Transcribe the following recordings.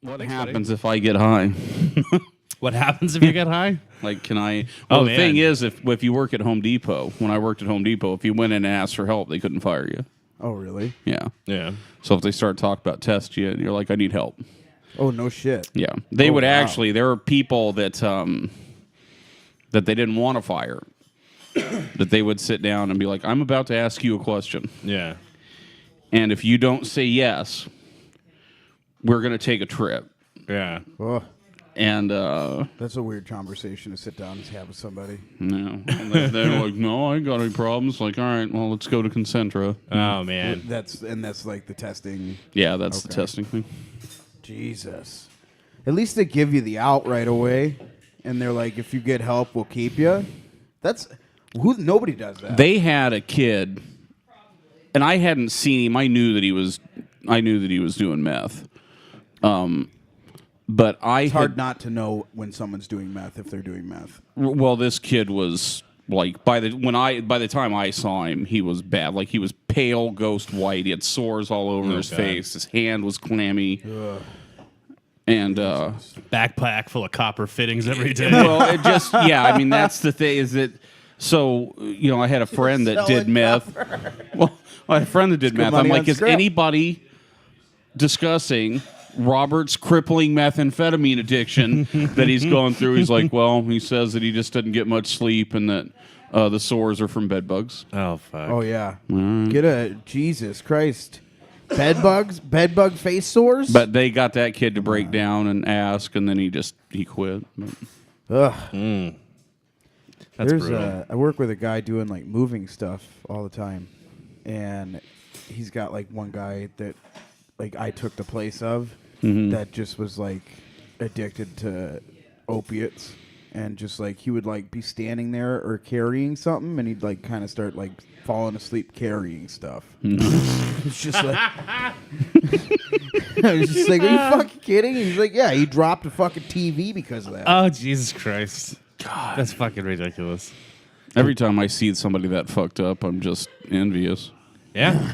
What happens if I get high? What happens if you get high? Like, can I? Well, the thing is, if you work at Home Depot, when I worked at Home Depot, if you went in and asked for help, they couldn't fire you. Oh, really? Yeah. Yeah. So if they start talking about test you, you're like, I need help. Oh, no shit. Yeah. They would actually. There are people that that they didn't want to fire. That they would sit down and be like, I'm about to ask you a question. Yeah. And if you don't say yes, we're going to take a trip. Yeah. Oh, And that's a weird conversation to sit down and have with somebody. no, and they're like, no, I ain't got any problems. Like, all right, well, let's go to Concentra. Oh man. That's like the testing. Yeah, that's the testing thing. Jesus. At least they give you the out right away, and they're like, if you get help, we'll keep you. Nobody does that. They had a kid, and I hadn't seen him. I knew that he was doing meth. But it's hard not to know when someone's doing meth if they're doing meth. Well, this kid was like by the time I saw him, he was bad. Like he was pale, ghost white. He had sores all over his face. His hand was clammy. Ugh. And backpack full of copper fittings every day. Well, it just I mean that's the thing is that. So, I had a friend that did meth. Well, I had a friend that did meth. I'm like, is anybody discussing Robert's crippling methamphetamine addiction that he's going through? He's like, well, he says that he just doesn't get much sleep and that the sores are from bed bugs. Oh, fuck. Oh, yeah. Jesus Christ. Bed bug face sores? But they got that kid to break down and ask, and then he quit. Ugh. That's brutal. I work with a guy doing like moving stuff all the time, and he's got like one guy that like I took the place of that just was like addicted to opiates, and just like he would like be standing there or carrying something, and he'd like kind of start like falling asleep carrying stuff. It's just like I was just like, are you fucking kidding? And he's like, yeah, he dropped a fucking TV because of that. Oh, Jesus Christ. God, that's fucking ridiculous. Every time I see somebody that fucked up, I'm just envious. Yeah.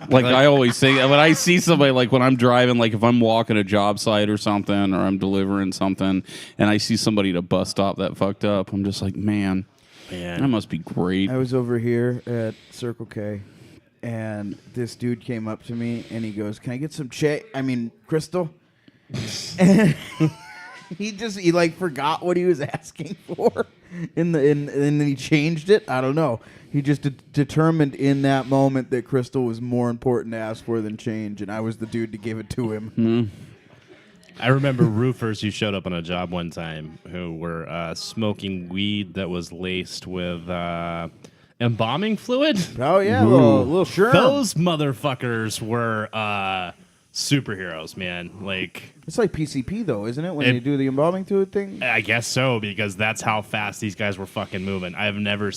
Like I always say, when I see somebody, like when I'm driving, like if I'm walking a job site or something, or I'm delivering something, and I see somebody at a bus stop that fucked up, I'm just like, man, that must be great. I was over here at Circle K, and this dude came up to me, and he goes, can I get some Crystal? And he like forgot what he was asking for, and then he changed it. I don't know. He just determined in that moment that Crystal was more important to ask for than change, and I was the dude to give it to him. Mm-hmm. I remember roofers who showed up on a job one time who were smoking weed that was laced with embalming fluid. Oh yeah, little sure. Those motherfuckers were superheroes, man. Like it's like PCP though, isn't it? When they do the embalming fluid thing. I guess so, because that's how fast these guys were fucking moving.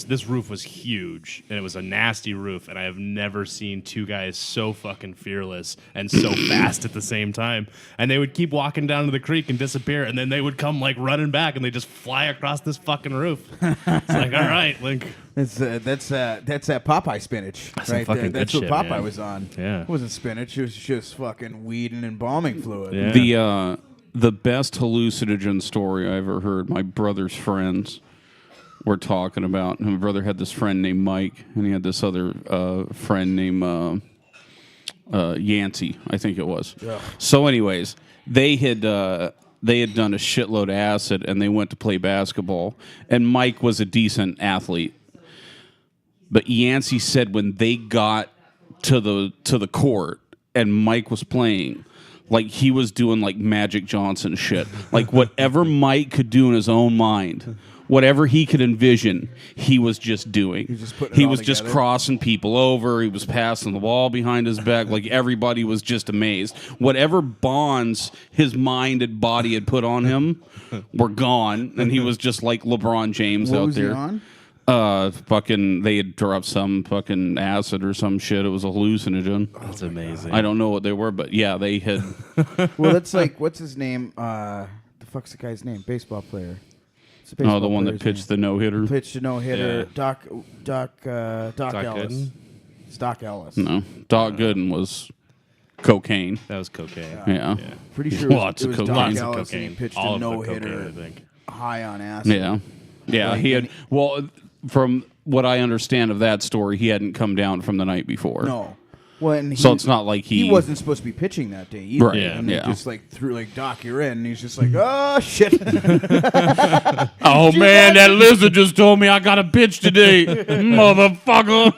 This roof was huge, and it was a nasty roof, and I have never seen two guys so fucking fearless and so fast at the same time. And they would keep walking down to the creek and disappear, and then they would come like running back, and they just fly across this fucking roof. It's like, all right, Link. That's that Popeye spinach, that's right there. That's what shit, Popeye man. was on. Yeah, it wasn't spinach. It was just fucking weed and embalming fluid. Yeah. The best hallucinogen story I ever heard. My brother's friends were talking about. My brother had this friend named Mike, and he had this other friend named Yancey, I think it was. Yeah. So, anyways, they had done a shitload of acid, and they went to play basketball. And Mike was a decent athlete. But Yancey said when they got to the court and Mike was playing, like he was doing like Magic Johnson shit. Like whatever Mike could do in his own mind, whatever he could envision, he was just doing. He was just crossing people over. He was passing the ball behind his back. Like everybody was just amazed. Whatever bonds his mind and body had put on him were gone, and he was just like LeBron James out there. What was he on? They had dropped some fucking acid or some shit. It was a hallucinogen. That's amazing. I don't know what they were, but yeah, they had. Well, that's like, what's his name? The fuck's the guy's name? Baseball player. The one that pitched the no hitter. Pitched the no hitter. Yeah. Doc Ellis. Gooden? Stock Ellis. No, Doc Gooden was cocaine. That was cocaine. Yeah. Pretty sure Lots it of was cocaine. Doc Lots of Ellis, and he cocaine. pitched All a of the no-hitter cocaine, I think. high on acid. Yeah. He had. Well, from what I understand of that story, he hadn't come down from the night before. No. Well, and So it's not like he wasn't supposed to be pitching that day either. Right, And they yeah. just like threw like, Doc, you're in. And he's just like, oh shit. Oh man, that lizard just told me I got a pitch today, motherfucker.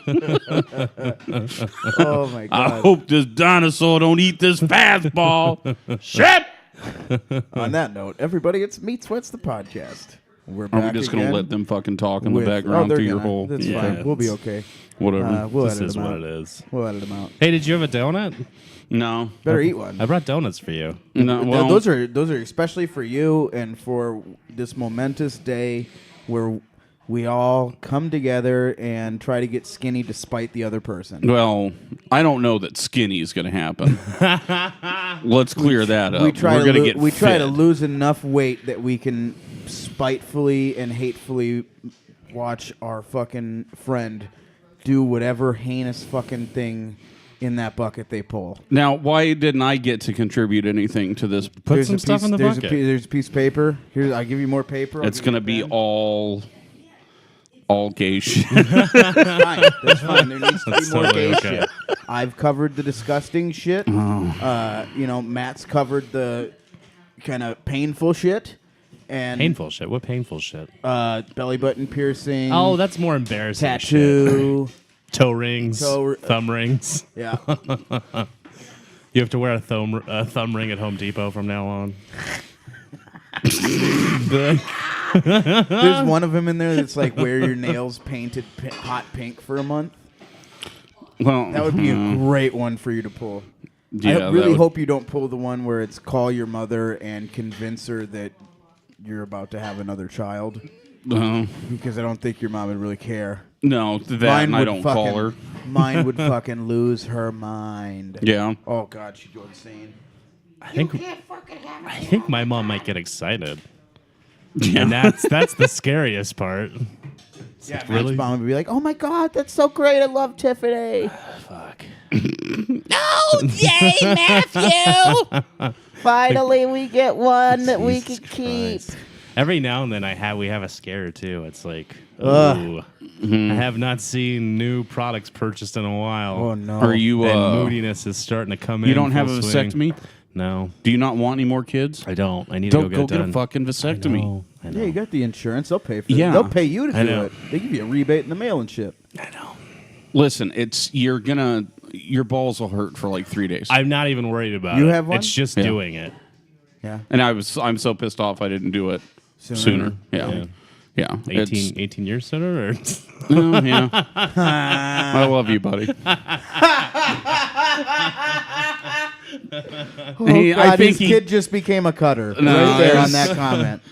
Oh my I god. hope this dinosaur don't eat this fastball. Shit. On that note, everybody, it's Meat Sweats the podcast. We're Are back we just again gonna let them fucking talk in the with- background they're through your gonna. whole That's Yeah, fine. We'll be it's- okay. whatever? We'll This edit is them what out. it is. We'll edit them out. Hey, did you have a donut? No, Better eat one. I brought donuts for you. no. Well, those are especially for you and for this momentous day where we all come together and try to get skinny despite the other person. well, I don't know that skinny is going to happen. Let's clear that up. We try We're to going to get we try to fit. lose enough weight that we can spitefully and hatefully watch our fucking friend do whatever heinous fucking thing in that bucket they pull. Now, why didn't I get to contribute anything to this? Put some stuff in the bucket. There's a piece of paper. Here, I'll give you more paper. It's going to be all gay shit. fine. That's fine. There needs to be That's more totally gay okay. shit. I've covered the disgusting shit. Matt's covered the kind of painful shit. And Painful shit. What painful shit? belly button piercing. Oh, that's more embarrassing. tattoo. Shit. Toe rings. Thumb rings. Yeah. You have to wear a thumb ring at Home Depot from now on. There's one of them in there that's like wear your nails painted hot pink for a month. Well, That would be a great one for you to pull. yeah, I that really would- hope you don't pull the one where it's call your mother and convince her that you're about to have another child, because I don't think your mom would really care. No, that and I would don't call her. Mine would fucking lose her mind. Yeah. Oh God, she'd go insane. I think my mom might get excited. Yeah. And that's the scariest part. Yeah, Matt's really? mom would be like, "Oh my God, that's so great! I love Tiffany." Fuck. Oh, yay, Matthew! Finally, we get one that we can Jesus keep. Christ. Every now and then we have a scare too. It's like, Ugh. ooh, I have not seen new products purchased in a while. Oh no. Are you? And moodiness is starting to come in. You don't have a full swing. vasectomy? No, Do you not want any more kids? I don't. I need to Don't go get done. a fucking vasectomy. I know. Yeah, you got the insurance. They'll pay for Yeah. it. They'll pay you to I do know. it. They give you a rebate in the mail and shit. I know. Listen, your balls will hurt for like 3 days. I'm not even worried about You it. have one? It's just Yeah. doing it. Yeah. And I'm so pissed off I didn't do it sooner. Yeah. Yeah. Yeah. 18 years sooner? Or Oh, yeah. I love you, buddy. Oh, Hey, I God, think his he- kid just became a cutter No, right there on there's- that comment.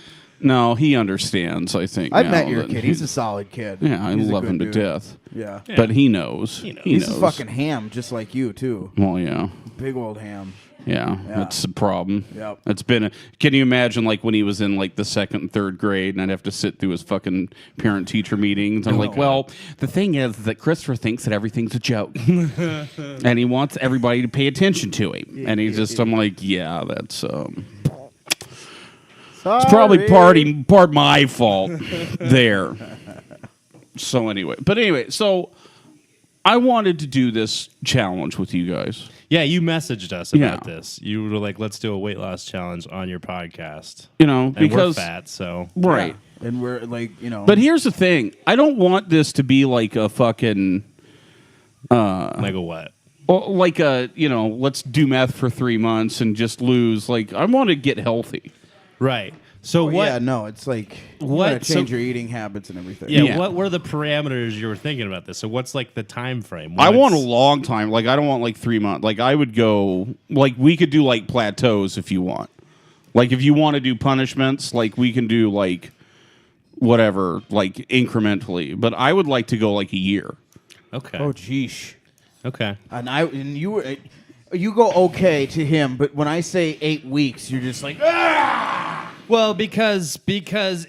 No, he understands, I think. I've now met your that kid. He's a solid kid. Yeah, I He's a love good him to dude. death. Yeah. But he knows. He knows. He He's knows. a fucking ham, just like you, too. Well, yeah. Big old ham. Yeah, Yeah. that's the problem. Yep. It's been. Can you imagine, like when he was in like the second and third grade, and I'd have to sit through his fucking parent-teacher meetings. I'm like, well, the thing is that Christopher thinks that everything's a joke, and he wants everybody to pay attention to him. And he's just, I'm like, yeah, that's Sorry. it's probably part my fault there. So anyway, so I wanted to do this challenge with you guys. yeah, you messaged us about Yeah. this. You were like, let's do a weight loss challenge on your podcast. You know, And because we're fat, so. right. Yeah. And we're like, you know. But here's the thing: I don't want this to be like a fucking, Like a what? like a let's do meth for 3 months and just lose. Like I want to get healthy. Right. So what? Yeah, no, it's like you What- gotta change so- your eating habits and everything. Yeah, Yeah. what were the parameters you were thinking about this? So what's like the time frame? I want a What's- long time. Like I don't want like 3 months. Like I would go. Like we could do like plateaus if you want. Like if you want to do punishments, like we can do like whatever, like incrementally. But I would like to go like a year. Okay. Oh, geesh. Okay. And you were, you go okay to him, but when I say 8 weeks, you're just like, ah! Well, because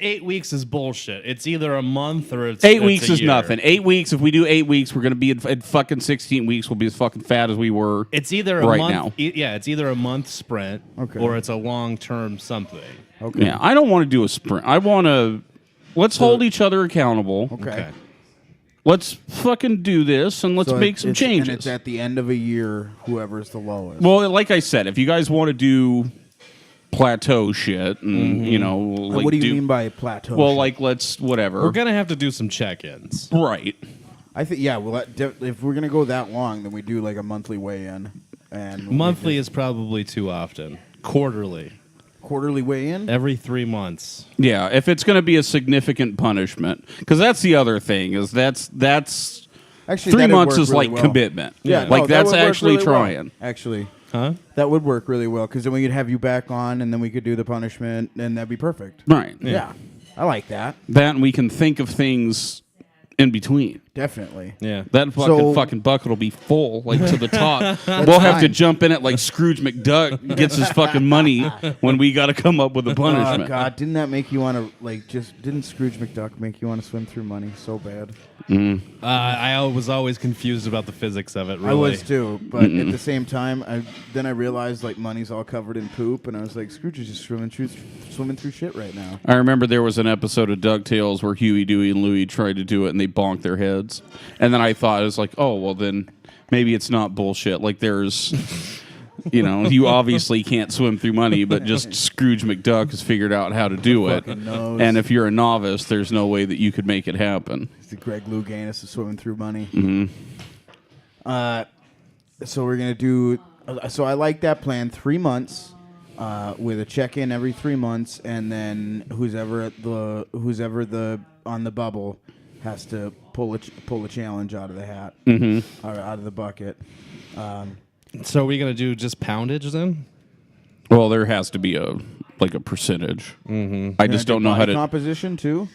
8 weeks is bullshit. It's either a month or it's 8 weeks a is year. nothing. 8 weeks. If we do 8 weeks, we're gonna be at fucking 16 weeks. We'll be as fucking fat as we were. It's either a right month. now. It's either a month sprint Okay. or it's a long term something. Okay. Yeah, I don't want to do a sprint. I want to. Let's hold each other accountable. Okay. Let's fucking do this and let's So make some And changes. it's at the end of a year, whoever's the lowest. Well, like I said, if you guys want to do plateau shit, and you know, like what do you mean by plateau? Well, shit? like let's whatever. We're gonna have to do some check-ins. Right. I think well, if we're gonna go that long, then we do like a monthly weigh-in, and Monthly is probably too often. Quarterly, quarterly weigh-in. every 3 months. Yeah, if it's going to be a significant punishment, because that's the other thing is that's Actually, 3 that'd months work is really like well. commitment. Yeah, like no, that that's would work actually really well. trying. Actually, Huh? that would work really well because then we could have you back on, and then we could do the punishment, and that'd be perfect. Right. Yeah, I like that. That and we can think of things in between. Definitely. Yeah. That fucking bucket will be full, like to the top. We'll have to fine. jump in it like Scrooge McDuck gets his fucking money when we got to come up with a Oh punishment. God! Didn't that make you want to Didn't Scrooge McDuck make you want to swim through money so bad? I was always confused about the physics of it. Really. I was too, but at the same time, I realized like money's all covered in poop, and I was like, Scrooge is just swimming through shit right now. I remember there was an episode of DuckTales where Huey, Dewey, and Louie tried to do it and they bonked their heads. And then I thought, it was like, oh, well, then maybe it's not bullshit. Like there's, you know, you obviously can't swim through money, but just Scrooge McDuck has figured out how to do it. Fucking knows. And if you're a novice, there's no way that you could make it happen. The Greg Louganis is swimming through money. Mm-hmm. So we're gonna do. So I like that plan. 3 months, with a check-in every 3 months, and then who's ever on the bubble has to pull a challenge out of the hat, or out of the bucket. So are we gonna do just poundage then? Well, there has to be a percentage. I just don't know how to. Composition too.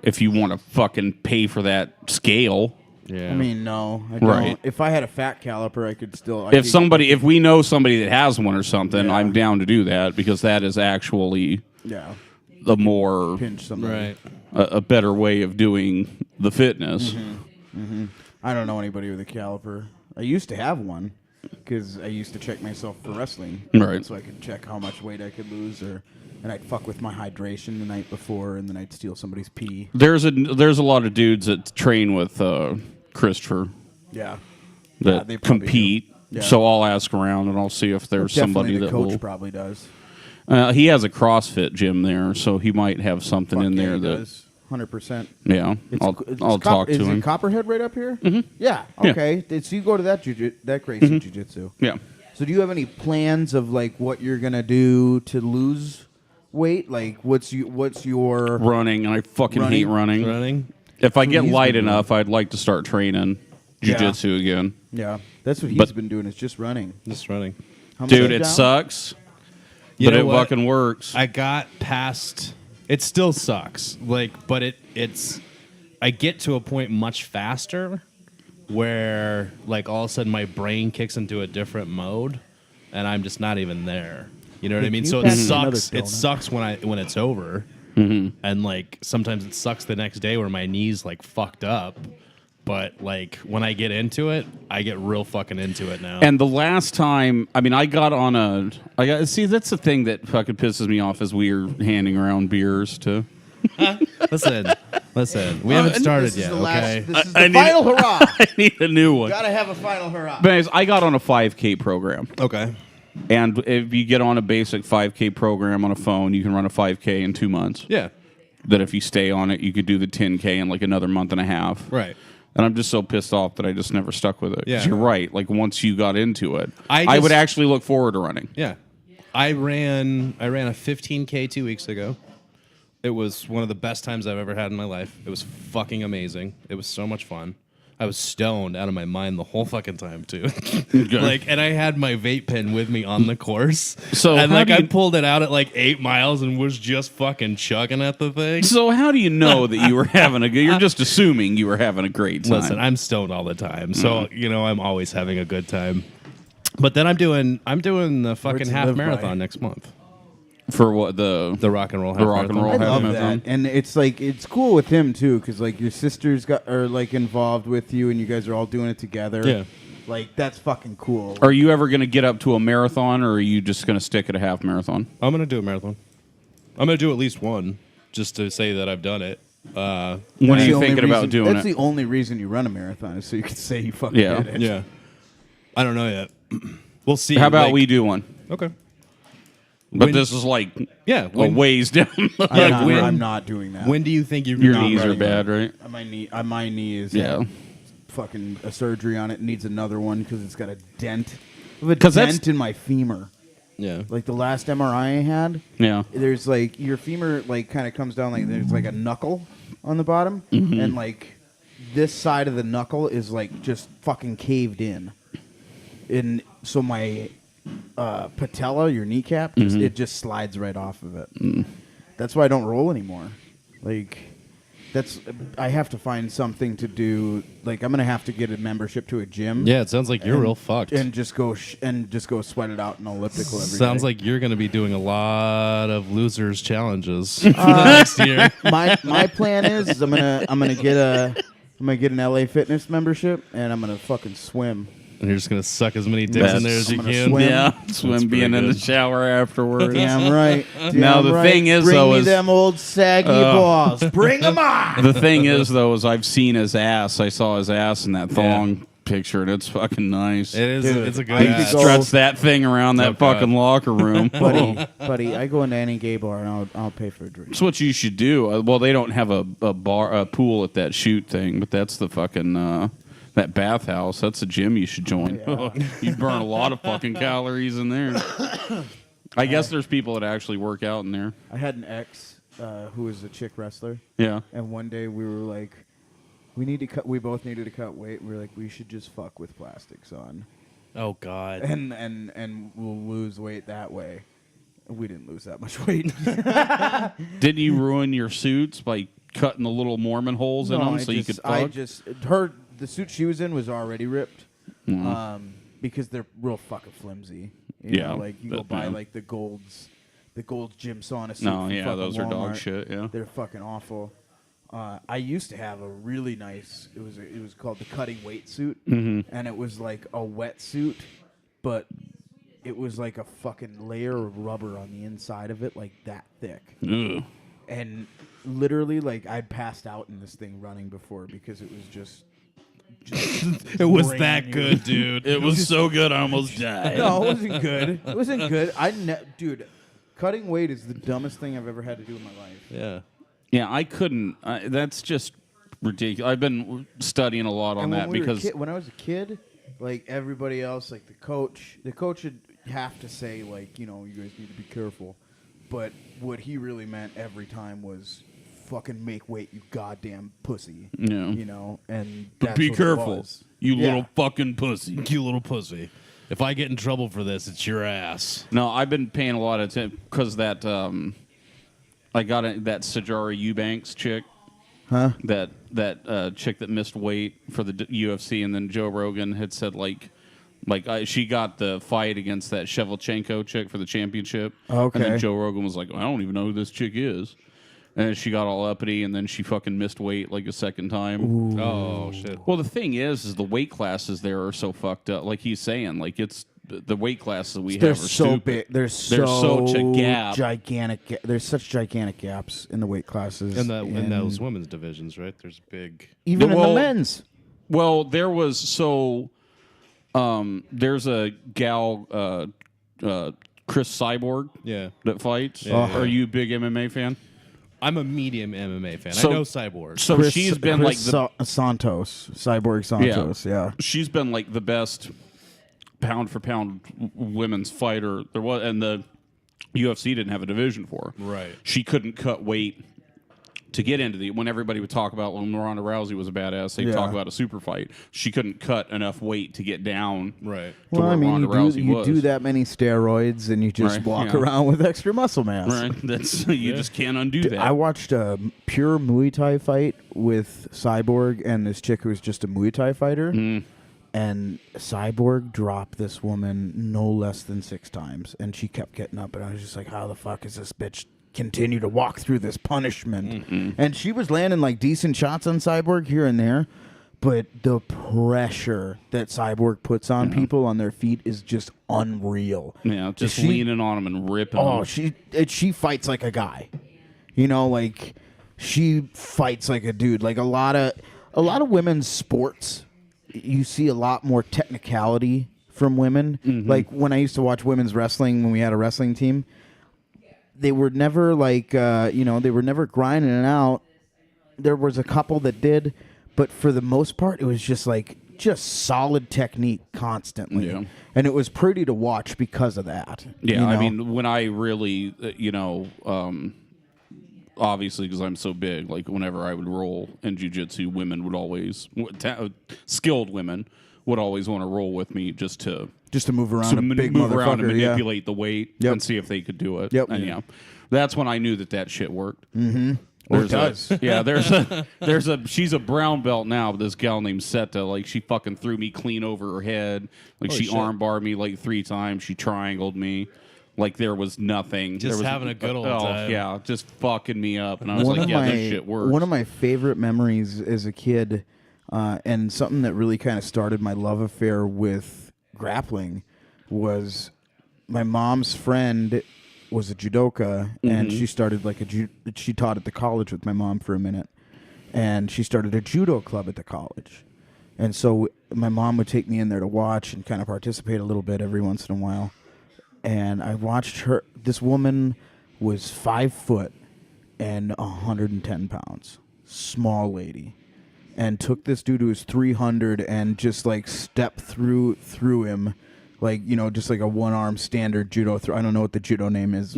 If you want to fucking pay for that scale. Yeah. I mean, no, I don't. Right. If I had a fat caliper, I could still. If we know somebody that has one or something, Yeah. I'm down to do that because that is actually Yeah, the more pinch somebody. right. a better way of doing the fitness. I don't know anybody with a caliper. I used to have one because I used to check myself for wrestling, Right. So I could check how much weight I could lose, and I'd fuck with my hydration the night before, and then I'd steal somebody's pee. There's a lot of dudes that train with Christopher Yeah, that they probably compete. do. Yeah. So I'll ask around and I'll see if there's somebody Definitely that the coach will. probably does. He has a CrossFit gym there, so he might have something in there that. 100%. Yeah, I'll talk to is him. Is Copperhead right up here? Mm-hmm. Yeah. Okay. So you go to that Gracie Jiu-Jitsu. Yeah. So do you have any plans of like what you're gonna do to lose weight? Like what's your Running, and I fucking hate running. Running. If I get he's light been doing. enough, I'd like to start training jiu-jitsu again. Yeah, that's what he's But- been doing. Is just running. Just running. How much Dude, is it down? sucks, You but know it what? fucking works. I got past. It still sucks. But it's. I get to a point much faster, where like all of a sudden my brain kicks into a different mode, and I'm just not even there. You know what I mean? you So it pass me another sucks. It donut? sucks when it's over, and like sometimes it sucks the next day where my knees like fucked up. But like when I get into it, I get real fucking into it now. And the last time, I mean, see, that's the thing that fucking pisses me off is we're handing around beers to. listen, we haven't started This is yet. the last- Okay. This is I the need final hurrah. I need a new one. Gotta have a final hurrah. But anyways, I got on a 5K program. Okay. And if you get on a basic 5K program on a phone, you can run a 5K in 2 months. Yeah. That if you stay on it, you could do the 10K in like another month and a half. Right. And I'm just so pissed off that I just never stuck with it. 'Cause Yeah. you're right. Like once you got into it, I I would just- actually look forward to running. Yeah. I ran a 15K 2 weeks ago. It was one of the best times I've ever had in my life. It was fucking amazing. It was so much fun. I was stoned out of my mind the whole fucking time too. Like, and I had my vape pen with me on the course. So and how like do I you- pulled it out at like 8 miles and was just fucking chugging at the thing. So how do you know that you were having a good? You're just assuming you were having a great time. Listen, I'm stoned all the time, so you know I'm always having a good time. But then I'm doing the fucking to half live by. marathon next month. For what the rock and roll half the rock and marathon. roll I half love marathon? that, and it's like it's cool with him too, because like your sisters are like involved with you, and you guys are all doing it together. Yeah. like that's fucking cool. Are you ever going to get up to a marathon, or are you just going to stick at a half marathon? I'm gonna do a marathon. I'm gonna do at least one, just to say that I've done it. When are That's the you only thinking about reason- doing That's it? the only reason you run a marathon is so you can say you fucking Yeah. did it. Yeah. I don't know yet. We'll see. How about like- we do one? Okay. But When- this is like Yeah. a ways down. I'm not doing that. When do you think you're Your not knees are running bad, right? My knee is Yeah. fucking a surgery on it. It needs another one because it's got a dent. I have a 'Cause that's- dent in my femur. Yeah. Like the last MRI I had, Yeah. there's like your femur like kind of comes down like there's like a knuckle on the bottom, and like this side of the knuckle is like just fucking caved in, and so my patella, your kneecap, it just slides right off of it. That's why I don't roll anymore. Like I have to find something to do. Like I'm gonna have to get a membership to a gym. Yeah, it sounds like you're real fucked. And just go sweat it out in elliptical every Sounds day. like you're going to be doing a lot of losers challenges next year. my plan is I'm gonna get an LA Fitness membership and I'm gonna fucking swim. And you're just going to suck as many dicks in there as you I'm gonna can. swim. Yeah. That's Swim being pretty in the good. shower afterwards. Damn right. Now, Damn the right. thing is, bring though, me is- them old saggy balls. Bring them on. The thing is, though, is I've seen his ass. I saw his ass in that thong picture, and it's fucking nice. It is. Dude, It's a good I could ass. go- Struts that thing around that Oh, God. fucking locker room. buddy, I go into any gay bar and I'll pay for a drink. That's what you should do. Well, they don't have a pool at that shoot thing, but that's the fucking that bathhouse. That's a gym you should join. You burn a lot of fucking calories in there. I guess there's people that actually work out in there. I had an ex who was a chick wrestler, Yeah. and one day we were like, we both needed to cut weight. We were like, we should just fuck with plastics on, Oh, God. and we'll lose weight that way. We didn't lose that much weight. Didn't you ruin your suits by cutting the little Mormon holes in them so you could fuck? The suit she was in was already ripped, because they're real fucking flimsy. You Yeah, know, like you go but, buy yeah. like the Gold's gym sauna suit. No, from yeah, fucking those are dog Walmart. shit, yeah. They're fucking awful. I used to have a really nice. It was called the cutting weight suit, and it was like a wetsuit, but it was like a fucking layer of rubber on the inside of it, like that thick. Ugh. And literally, like, I passed out in this thing running before because it was just It was draining that you. good, dude. It was so good, I almost died. No, it wasn't good. It wasn't good. Dude, cutting weight is the dumbest thing I've ever had to do in my life. Yeah. Yeah, I couldn't. That's just ridiculous. I've been studying a lot on And that because when I was a kid, like everybody else, like the coach would have to say, like, you know, you guys need to be careful. But what he really meant every time was, fucking make weight, you goddamn pussy. Yeah. You know, and But that's be what it careful, was. you Yeah. little fucking pussy. You little pussy. If I get in trouble for this, it's your ass. No, I've been paying a lot of attention because that I got that Sajara Eubanks chick. Huh? That chick that missed weight for the UFC, and then Joe Rogan had said she got the fight against that Shevchenko chick for the championship. Okay. And then Joe Rogan was like, I don't even know who this chick is. And then she got all uppity, and then she fucking missed weight like a second time. Oh, shit. Well, the thing is the weight classes there are so fucked up. Like he's saying, like it's the weight classes we They're have are so stupid. big. There's such a gap. gigantic. There's such gigantic gaps in the weight classes. In and those women's divisions, right? There's big. even in Well, the men's. Well, there was there's a gal, Chris Cyborg, Yeah. that fights. Yeah. Are you a big MMA fan? I'm a medium MMA fan. So- I know Cyborg. So she's been like the Santos, Cyborg Santos. Yeah. she's been like the best pound for pound women's fighter there was, and the UFC didn't have a division for her. Right. She couldn't cut weight to get into when everybody would talk about when Ronda Rousey was a badass, they'd Yeah. talk about a super fight. She couldn't cut enough weight to get down. Right. To Well, where I mean, Ronda Rousey you was. do that many steroids, and you just Right, walk yeah. around with extra muscle mass. Right. That's you just can't undo that. I watched a pure Muay Thai fight with Cyborg and this chick who was just a Muay Thai fighter. And Cyborg dropped this woman no less than 6 times, and she kept getting up, and I was just like, how the fuck is this bitch continue to walk through this punishment? And she was landing like decent shots on Cyborg here and there, but the pressure that Cyborg puts on people on their feet is just unreal. Yeah, just leaning on them and ripping them. She fights like a guy. You know, like she fights like a dude. Like a lot of women's sports, you see a lot more technicality from women. Like when I used to watch women's wrestling when we had a wrestling team, they were never like they were never grinding it out. There was a couple that did, but for the most part, it was just solid technique constantly. Yeah. And it was pretty to watch because of that. Yeah, I mean, when I really, obviously because I'm so big, like whenever I would roll in jiu-jitsu, women would always, skilled women would always want to roll with me just to move around a big move around and motherfucker, manipulate the weight and see if they could do it. Yep. And that's when I knew that shit worked. It does. She's a brown belt now, but this gal named Seta, like she fucking threw me clean over her head. Like she armbarred me like 3 times. She triangled me. Like there was nothing. Just having a good old time. Yeah, just fucking me up. And I was this shit works. One of my favorite memories as a kid, and something that really kind of started my love affair with grappling, was my mom's friend was a judoka, and she started she taught at the college with my mom for a minute, and she started a judo club at the college. And so my mom would take me in there to watch and kind of participate a little bit every once in a while. And I watched her. This woman was 5 foot and 110 pounds, small lady, and took this dude who was 300 and just like stepped through him, like just like a one-arm standard judo throw. I don't know what the judo name is.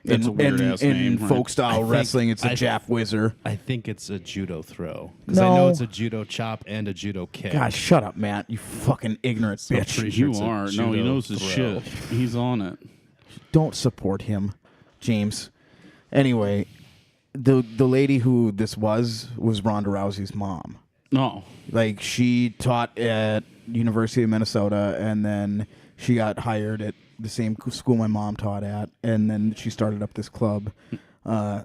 That's a weird-ass name, right? Folk style wrestling, it's a Jap whizzer. I think it's a judo throw because I know it's a judo chop and a judo kick. God, shut up, Matt! You fucking ignorant bitch. pretty sure You it's a are. No, judo he knows his throw. shit. He's on it. Don't support him, James. Anyway, the lady who this was Ronda Rousey's mom. No. Like she taught at University of Minnesota, and then she got hired at the same school my mom taught at, and then she started up this club, and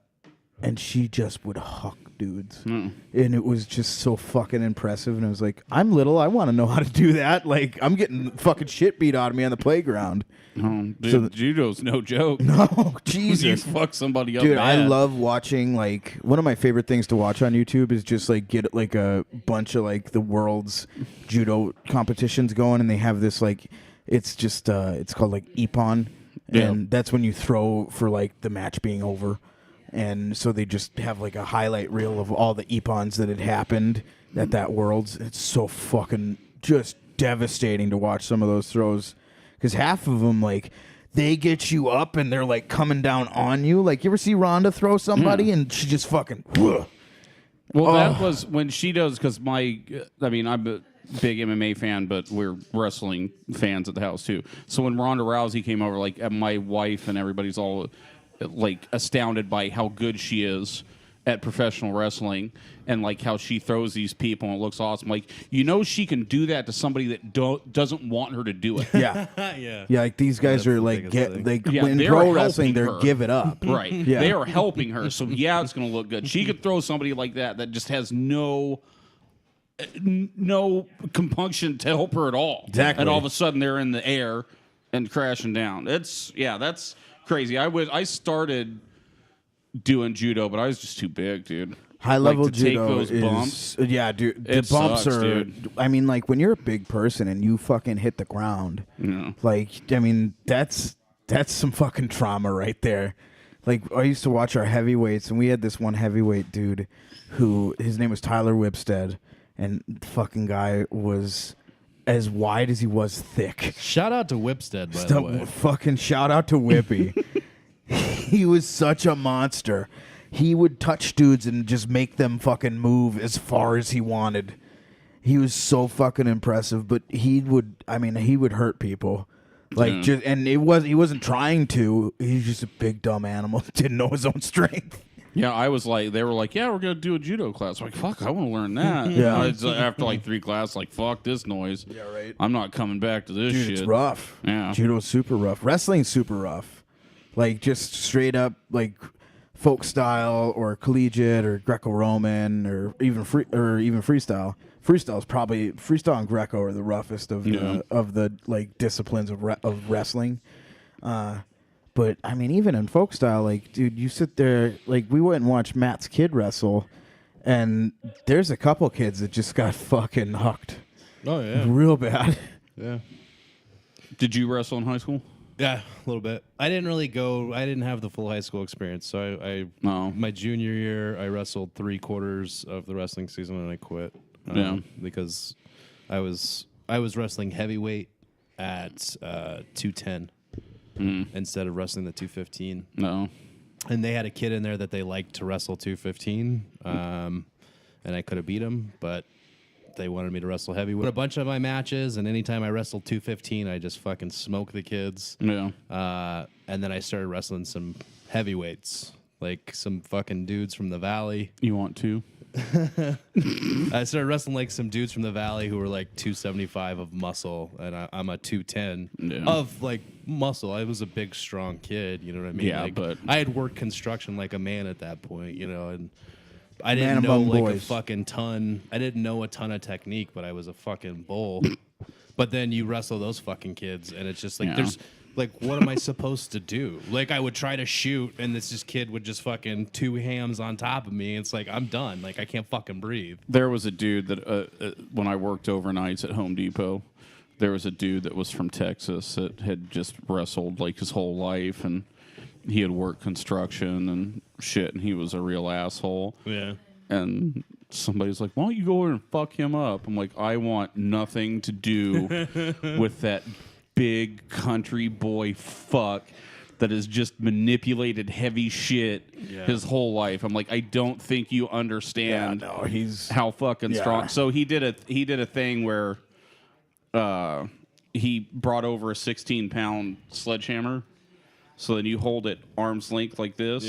she just would huck dudes, and it was just so fucking impressive. And I was like, I'm little, I want to know how to do that. Like I'm getting fucking shit beat out of me on the playground. Dude, judo's no joke. No, You Jesus. fuck somebody up Dude, bad. I love watching, like, one of my favorite things to watch on YouTube is just, like, get, like, a bunch of, like, the world's judo competitions going, and they have this, like, it's just, it's called, like, ippon, and that's when you throw for, like, the match being over, and so they just have, like, a highlight reel of all the ippons that had happened at that Worlds. It's so fucking just devastating to watch some of those throws, because half of them, like, they get you up and they're like coming down on you. Like, you ever see Ronda throw somebody and she just fucking. Well, that was when she does, because I'm a big MMA fan, but we're wrestling fans at the house too. So when Ronda Rousey came over, like my wife and everybody's all like astounded by how good she is at professional wrestling and like how she throws these people and it looks awesome. Like, she can do that to somebody that doesn't want her to do it. Yeah. Yeah, like these guys are like, in pro wrestling, they're give it up. Right. Yeah. They are helping her. So it's going to look good. She could throw somebody like that just has no compunction to help her at all. Exactly. And all of a sudden they're in the air and crashing down. That's crazy. I started doing judo, but I was just too big, dude. High level to judo take those bumps. Yeah, dude. The It bumps sucks, are. dude. I mean, like when you're a big person and you fucking hit the ground, like I mean, that's some fucking trauma right there. Like I used to watch our heavyweights, and we had this one heavyweight dude who his name was Tyler Whipstead, and the fucking guy was as wide as he was thick. Shout out to Whipstead, by the way. Fucking shout out to Whippy. He was such a monster. He would touch dudes and just make them fucking move as far as he wanted. He was so fucking impressive, but he would hurt people. Like he wasn't trying to. He's just a big dumb animal that didn't know his own strength. Yeah, I was like, they were like, yeah, we're going to do a judo class. I'm like, fuck, I want to learn that. Yeah. After like 3 classes, like, fuck this noise. Yeah, right. I'm not coming back to this Dude, shit. it's rough. Yeah. Judo's super rough. Wrestling's super rough. Like, just straight up, like, folk style or collegiate or Greco-Roman or even freestyle. Freestyle and Greco are the roughest of the like disciplines of wrestling. But I mean, even in folk style, like, dude, you sit there, like, we went and watched Matt's kid wrestle, and there's a couple kids that just got fucking hucked. Oh yeah, Real bad. yeah. Did you wrestle in high school? Yeah, a little bit. I didn't really go. I didn't have the full high school experience. So my junior year, I wrestled 3/4 of the wrestling season, and I quit. Because I was wrestling heavyweight at 210 instead of wrestling the 215. No. And they had a kid in there that they liked to wrestle 215, and I could have beat him, but they wanted me to wrestle heavyweight. A bunch of my matches, and anytime I wrestled 215, I just fucking smoked the kids. Yeah. And then I started wrestling some heavyweights, like some fucking dudes from the valley. You want to? I started wrestling like some dudes from the valley who were like 275 of muscle, and I'm a 210 of like muscle. I was a big, strong kid, you know what I mean? Yeah, like, but I had worked construction like a man at that point, you know, and I didn't know like a fucking ton. I didn't know a ton of technique, but I was a fucking bull. But then you wrestle those fucking kids, and it's just like there's. Like, what am I supposed to do? Like, I would try to shoot, and this kid would just fucking 2 hams on top of me. It's like, I'm done. Like, I can't fucking breathe. There was a dude that, when I worked overnights at Home Depot, there was a dude that was from Texas that had just wrestled, like, his whole life, and he had worked construction and shit, and he was a real asshole. Yeah. And somebody's like, why don't you go over and fuck him up? I'm like, I want nothing to do with that big country boy fuck that has just manipulated heavy shit his whole life. I'm like, I don't think you understand how fucking strong. So he did a thing where he brought over a 16-pound sledgehammer. So then you hold it arm's length like this,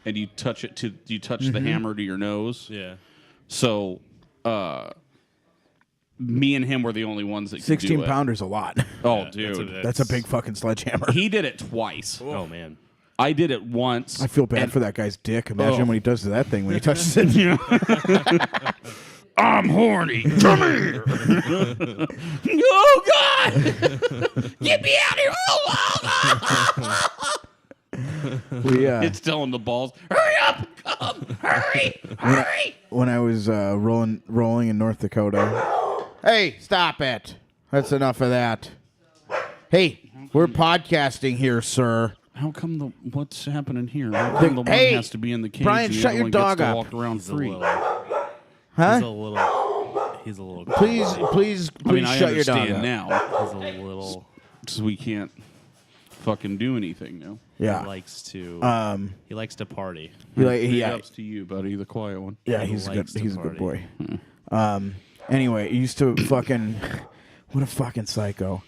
and you touch the hammer to your nose. Yeah. So me and him were the only ones that could do it. 16-pounder's a lot. Oh, dude. That's a big fucking sledgehammer. He did it twice. Oh, man. I did it once. I feel bad for that guy's dick. Imagine what he does to that thing when he touches it. I'm horny. Come here. Oh, God. Get me out of here. It's telling the balls, hurry up. Come. Hurry. When I was rolling in North Dakota. Hey, stop it. That's enough of that. Hey, we're podcasting here, sir. How come what's happening here? How come the one has to be in the cage? Brian, shut your dog up. Walk around free. Huh? He's a little. Please shut your dog up. Now. He's a little. So we can't fucking do anything now. Yeah. He likes to party. Big ups to you, buddy, the quiet one. Yeah, he's a good boy. Anyway, he used to fucking what a fucking psycho.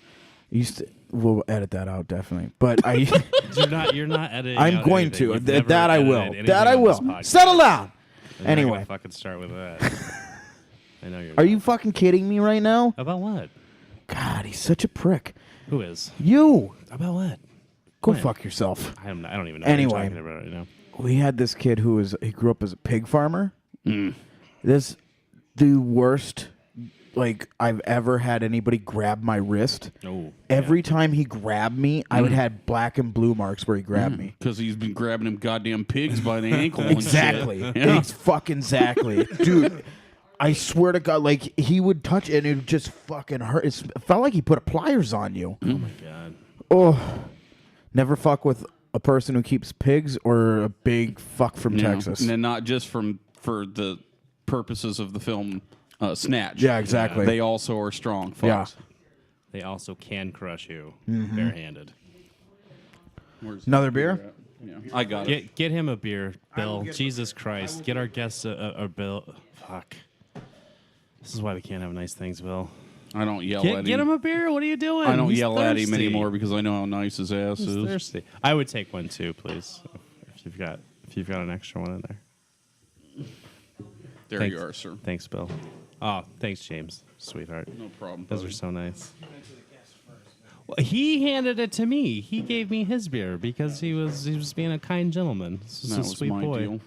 We'll edit that out definitely. But you're not editing. I'm going to. That I will. That I will. Settle down. Anyway, fucking start with that. I know you're. Are you fucking kidding me right now? About what? God, he's such a prick. Who is? You. About what? Go fuck yourself. I don't even know anyway, what you're talking about right now. We had this kid he grew up as a pig farmer. This the worst I've ever had anybody grab my wrist. Every time he grabbed me, I would have black and blue marks where he grabbed me. Because he's been grabbing them goddamn pigs by the ankle. Exactly. And shit. Yeah. Fucking exactly. Dude, I swear to God, he would touch it and it would just fucking hurt. It felt like he put pliers on you. Oh, my God. Oh. Never fuck with a person who keeps pigs or a big fuck from Texas. And not just for the purposes of the film Snatch. Yeah, exactly. They also are strong fucks. Yeah. They also can crush you barehanded. Another beer? Yeah. I got it. Get him a beer, Bill. Jesus Christ. Get our guests a Bill. Fuck. This is why we can't have nice things, Bill. I don't yell at him. Get him a beer. What are you doing? I don't yell at him anymore because I know how nice his ass is. Thirsty. I would take one too, please. If you've got an extra one in there. There Thanks. you are, sir. Thanks, Bill. Oh, thanks, James, sweetheart. No problem. Those buddy. are so nice. Well, he handed it to me. He gave me his beer because he was being a kind gentleman. This is That a was sweet my boy. deal.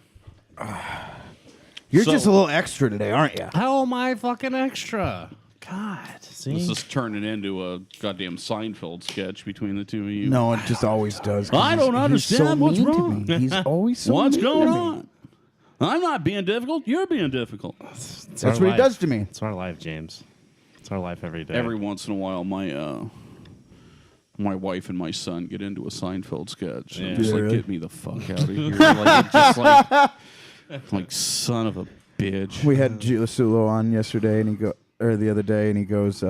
You're So- just a little extra today, aren't you? How am I fucking extra? God, see? This is turning into a goddamn Seinfeld sketch between the two of you. No, it just always does. 'cause I don't he's understand so what's mean to wrong. me. He's always so What's mean going to me. on? I'm not being difficult. You're being difficult. It's That's our what he does life. to me. It's our life, James. It's our life every day. Every once in a while, my wife and my son get into a Seinfeld sketch. And Yeah. I'm just Yeah, like, really? get me the fuck out of here. Like, it's just like son of a bitch. We had Giusulo on yesterday, and the other day, and he goes,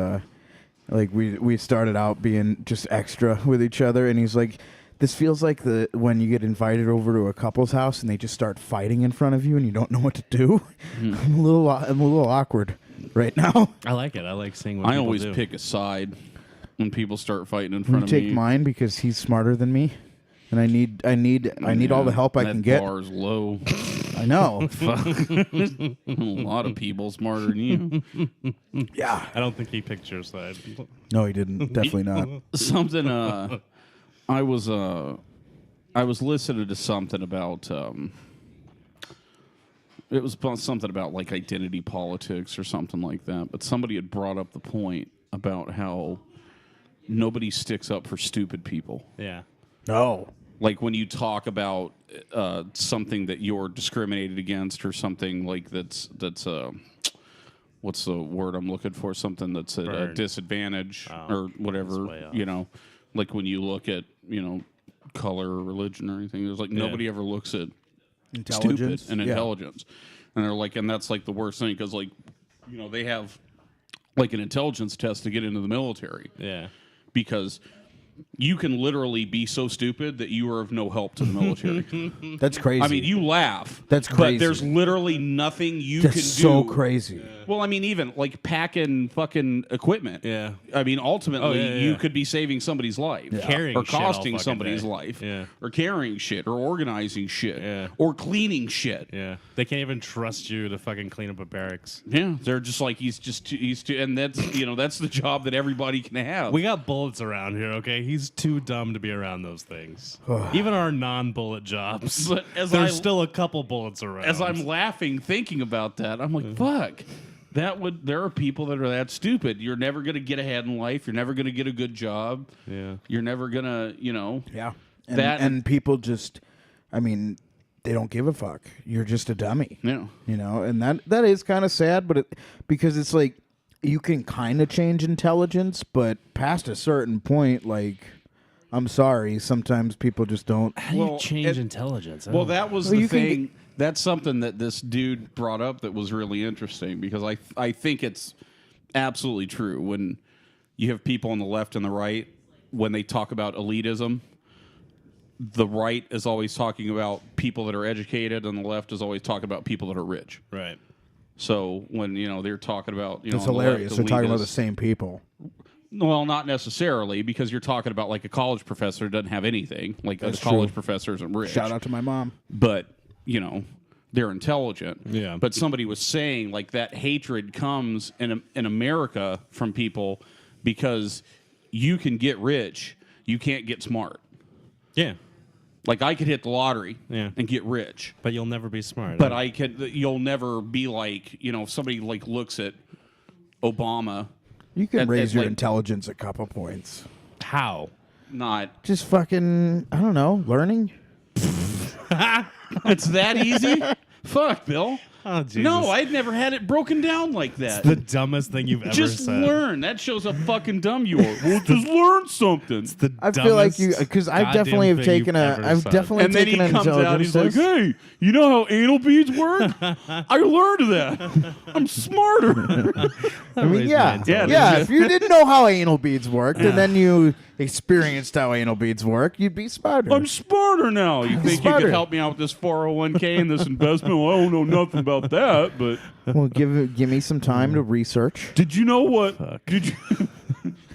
like we started out being just extra with each other, and he's like, this feels like when you get invited over to a couple's house and they just start fighting in front of you, and you don't know what to do. I'm a little awkward right now. I like it. I like seeing what I people always do. pick a side when people start fighting in You front of take me. mine because he's smarter than me, and I need all the help I that can get. Bar's low. I know. A lot of people smarter than you. Yeah. I don't think he picked your side. No, he didn't. Definitely not. Something. I was listening to something about. It was about something about like identity politics or something like that. But somebody had brought up the point about how nobody sticks up for stupid people. Yeah. No. Like when you talk about something that you're discriminated against or something like that's what's the word I'm looking for? Something that's at a Burn. disadvantage Oh, or that's whatever, way off. you know, like when you look at, you know, color or religion or anything, there's like nobody ever looks at Intelligence stupid and intelligence. And they're like, and that's like the worst thing because like, you know, they have like an intelligence test to get into the military Yeah. because you can literally be so stupid that you are of no help to the military. That's crazy. I mean, you laugh. That's crazy. But there's literally nothing you That's can do. so crazy. Well, I mean, even like packing fucking equipment. Yeah. I mean, ultimately, yeah, yeah. you could be saving somebody's life, Carrying or shit all costing fucking somebody's day. life, Yeah. or carrying shit, or organizing shit, Yeah. or cleaning shit. Yeah. They can't even trust you to fucking clean up a barracks. Yeah, they're just like he's too, and that's that's the job that everybody can have. We got bullets around here, okay? He's too dumb to be around those things. Even our non-bullet jobs, But as there's I- still a couple bullets around. As I'm laughing, thinking about that, I'm like, fuck. There are people that are that stupid. You're never going to get ahead in life. You're never going to get a good job. Yeah. You're never going to, Yeah. And, That- and people just, I mean, they don't give a fuck. You're just a dummy. Yeah. You know, and that is kind of sad, but because it's like you can kind of change intelligence, but past a certain point, like, I'm sorry, sometimes people just don't. How do Well, you change it- intelligence? I Well, don't- that was Well, the you can thing. That's something that this dude brought up that was really interesting because I think it's absolutely true when you have people on the left and the right, when they talk about elitism, the right is always talking about people that are educated and the left is always talking about people that are rich. right. So when, they're talking about, It's on the left, hilarious. They're talking about the elitists- same people. Well, not necessarily because you're talking about like a college professor who doesn't have anything. Like That's a college true. professor isn't rich. Shout out to my mom. But they're intelligent. Yeah. But somebody was saying like that hatred comes in America from people because you can get rich, you can't get smart. Yeah. Like I could hit the lottery Yeah. and get rich, But you'll never be smart. but you'll never be like if somebody like looks at Obama, You can At- raise at, your like- intelligence a couple points. how? not Just fucking, I don't know, learning. it's that easy. Fuck, Bill. Oh, Jesus. No, I'd never had it broken down like that. The dumbest thing you've ever Just said. learn. That shows how fucking dumb you are. Well, just learn something. The I feel like you, dumbest because I goddamn definitely have thing you've taken ever I've said. definitely And then he taken an comes out. intelligence He's like, test. "Hey, you know how anal beads work? I learned that. I'm smarter." I mean, raised my yeah, intelligence. yeah. If you didn't know how anal beads worked, and then you experienced how anal beads work, you'd be smarter. I'm smarter now. You think you Smarter. could help me out with this 401k and this investment? Well, I don't know nothing about that, but Well, give me some time to research. did you know what? Did you?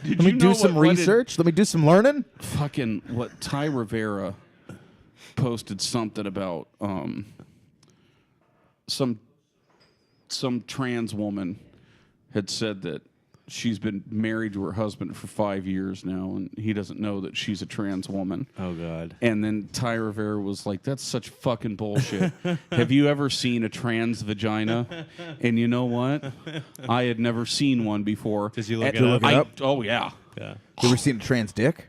Did Let me you do know some what did- research. Let me do some learning. Fucking what? Ty Rivera posted something about some some trans woman had said that she's been married to her husband for 5 years now, and he doesn't know that she's a trans woman. Oh, God. And then Ty Rivera was like, that's such fucking bullshit. Have you ever seen a trans vagina? And you know what? I had never seen one before. Did you look Did you look it up? Oh, yeah. Yeah. You ever seen a trans dick?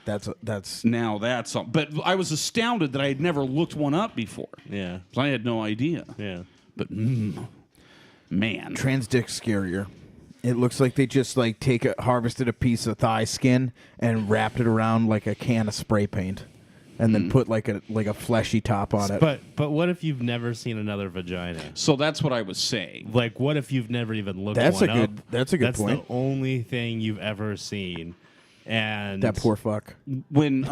That's Now that's something. But I was astounded that I had never looked one up before. Yeah. I had no idea. Yeah. But, man. trans dick scarier. It looks like they just like harvested a piece of thigh skin and wrapped it around like a can of spray paint, and then put like a fleshy top on it. But what if you've never seen another vagina? So that's what I was saying. Like, what if you've never even looked That's one a good- up? that's a good That's point. the only thing you've ever seen. And that poor fuck. When,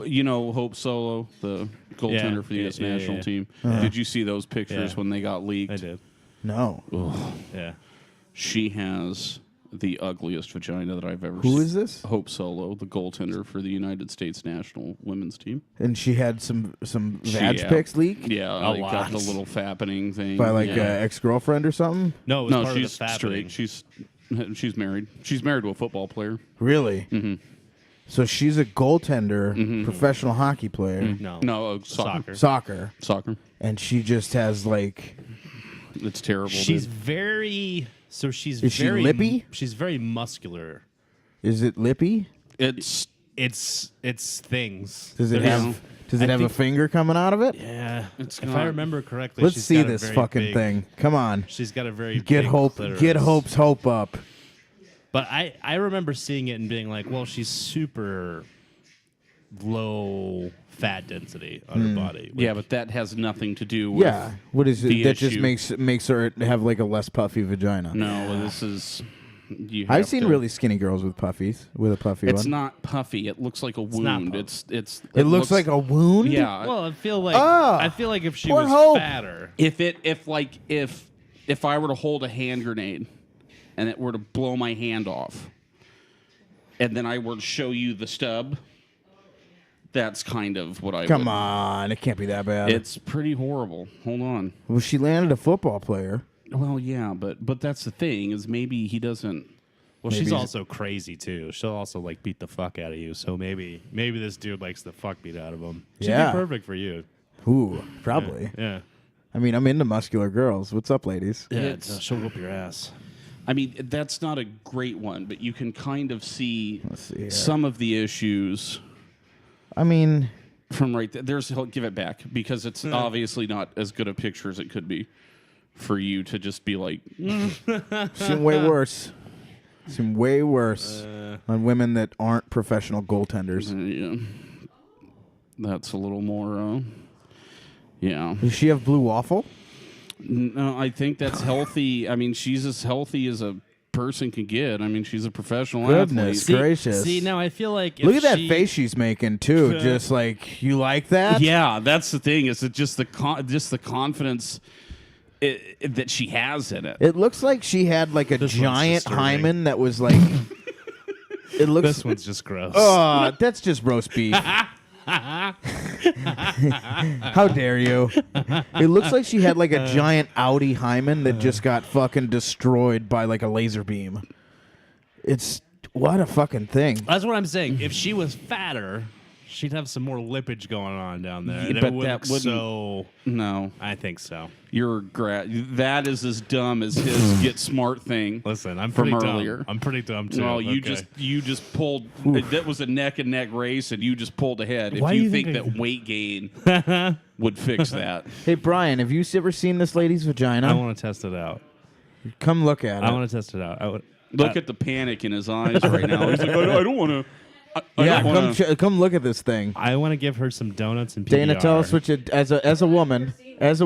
you know, Hope Solo, the goaltender Yeah, for the U.S. yeah, national yeah. team, did you see those pictures Yeah. when they got leaked? I did. No. Yeah. She has the ugliest vagina that I've ever seen. Who is this? Hope Solo, the goaltender for the United States national women's team. And she had some vag Yeah. pics leaked Yeah, A they got lot. the little fappening thing. by like yeah. ex-girlfriend or something. No, it was No, part she's of the straight. She's married. She's married to a football player. Really? Mm-hmm. So she's a goaltender, professional hockey player, No, Soccer. soccer, Soccer. and she just has like. It's terrible. She's dude. very. So she's Is she very lippy? She's very muscular. Is it lippy? It's It's things. Does it There's- have? Does it I have a think- finger coming out of it? Yeah. It's if not- I remember correctly, Let's she's see got a this very fucking big- thing. Come on, She's got a very get big hope. clitoris. Get Hope's hope up. But I remember seeing it and being like, well, she's super low fat density on her body. yeah, but that has nothing to do with. Yeah. What is it? the That just issue. makes her have like a less puffy vagina. No, this is. You I've have seen to- really skinny girls with puffies. With a puffy It's one. not puffy. It looks like a not wound. puffy. It looks like a wound. Yeah. Well, I feel like Oh, if she poor was Hope. fatter, if I were to hold a hand grenade and it were to blow my hand off, and then I were to show you the stub, that's kind of what I Come would. on, it can't be that bad. It's pretty horrible. Hold on. Well, she landed a football player. Well, yeah, but that's the thing is maybe he doesn't. well, Maybe she's he's- also crazy too. She'll also like beat the fuck out of you. So maybe this dude likes the fuck beat out of him. She'd Yeah. be perfect for you. Ooh, probably. Yeah. I mean, I'm into muscular girls. What's up, ladies? Yeah. It's- She'll whoop your ass. I mean, that's not a great one, but you can kind of see Let's see here. some of the issues I mean, from right there. There's he'll give it back because it's obviously not as good a picture as it could be for you to just be like, seen way worse. Seen way worse on women that aren't professional goaltenders. yeah, that's a little more. Yeah, Does she have blue waffle? no, I think that's healthy. I mean, she's as healthy as a person can get. I mean, she's a professional Goodness athlete. gracious. See, now I feel like Look if at that she- face she's making too. Just like, you like that? Yeah, that's the thing. Is it just the confidence that she has in it? It looks like she had like a This one's giant disturbing. hymen that was like. It looks. This one's just gross. Oh, that's just roast beef. How dare you? It looks like she had like a giant Audi hymen that just got fucking destroyed by like a laser beam. It's what a fucking thing. That's what I'm saying. If she was fatter, she'd have some more lippage going on down there. Yeah, and but it would that look wouldn't- so. No, I think so. that is as dumb as his get smart thing. Listen, I'm From pretty earlier. dumb. I'm pretty dumb too. No, you Okay. just pulled. That was a neck and neck race, and you just pulled ahead. Why if do you you think think I- that weight gain would fix that, Hey Brian, have you ever seen this lady's I vagina? want to test it out. Come look at I it. want to test it out. I would. look at the panic in his eyes right now. He's like, I don't want to. Yeah, don't wanna. come look at this thing. I want to give her some donuts and PBR. Dana, tell us what you as a woman. So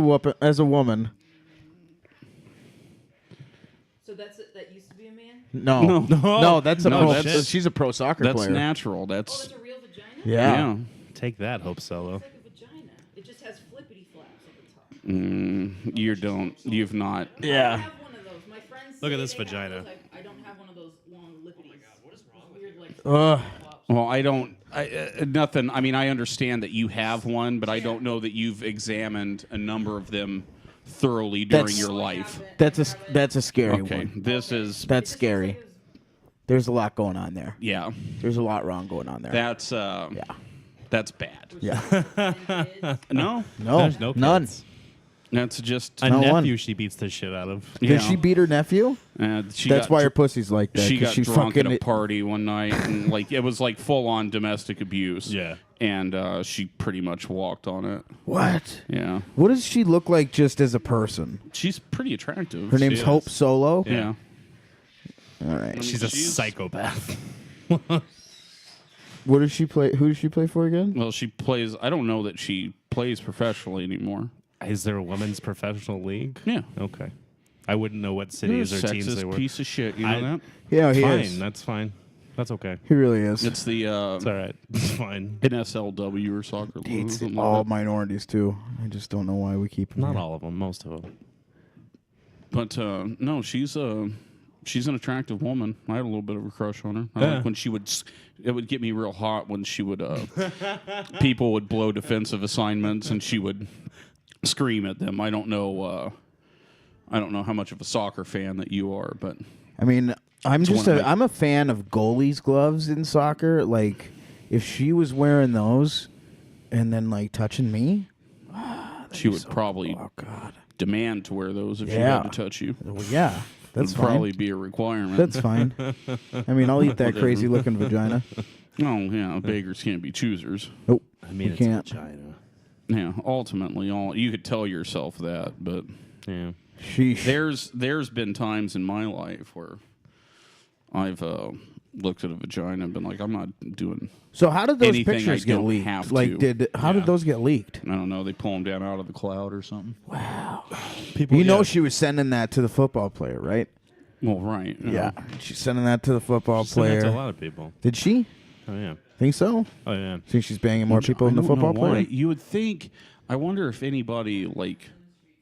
that used to be a man? No, no, that's a No, pro. that's- She's a pro soccer That's player. natural. Oh, That's that's a real vagina? Yeah. yeah. Take that, Hope Solo. It's like a vagina. It just has flippity flaps at the top. You don't. You've not. I Yeah. have one of those. My friends Look at say this they have vagina. those. I don't have one of those long lippities. What is wrong with weird, like, Ugh. flops. Well, I don't. Nothing. I mean, I understand that you have one, but I don't know that you've examined a number of them thoroughly during That's- your life. That's a scary Okay, one. this is That's scary. There's a lot going on there. yeah. There's a lot wrong going on there. That's that's bad. Yeah. No, No. There's no None. kids. that's just A No nephew one. she beats the shit out of. yeah. Did she beat her nephew? She That's got why her pussy's like that. she 'cause got drunk at fucking a party one night, and like it was like full on domestic abuse. Yeah. and she pretty much walked on it. What? Yeah, What does she look like just as a person? she's pretty attractive. Her name's She Hope is. Solo. Yeah. All right. She's a psychopath. What does she play? Who does she play for again? Well, she plays. I don't know that she plays professionally anymore. Is there a women's professional league? Yeah. Okay. I wouldn't know what You're a cities or teams they sexist were. piece of shit. You know I- that? Yeah, he Fine. is. That's fine. That's okay. He really is. It's the It's all right. It's fine. NSLW or soccer. League, Hates something all like that. minorities too. I just don't know why we keep them Not here. all of them. Most of them. But no, she's an attractive woman. I had a little bit of a crush on her. I Yeah. like when she would. It would get me real hot when she would. People would blow defensive assignments, and she would scream at them. I don't know. I don't know how much of a soccer fan that you are, but I mean, I'm It's just one of my- I'm a fan of goalies' gloves in soccer. Like, if she was wearing those and then like touching me, she would probably oh god, demand to wear those if she Yeah. had to touch you. well, yeah, that's Would fine. probably be a requirement. That's fine. I mean, I'll eat that crazy looking vagina. Oh yeah, beggars can't be choosers. Nope, I mean, you it's can't. vagina. Yeah, ultimately, all you could tell yourself that, but Yeah. Sheesh. there's been times in my life where I've looked at a vagina and been like, I'm not doing. So how did those anything pictures I get don't leaked? have Like, to. how did those get leaked? I don't know. They pull them down out of the cloud or something. People, You know, she was sending that to the football player, right? Well, right. you Yeah, know. she's sending that to the football Send that player. to a lot of people. Did she? Oh yeah. Think so? Oh yeah. Think she's banging more people I than the don't know football why. player? You would think. I wonder if anybody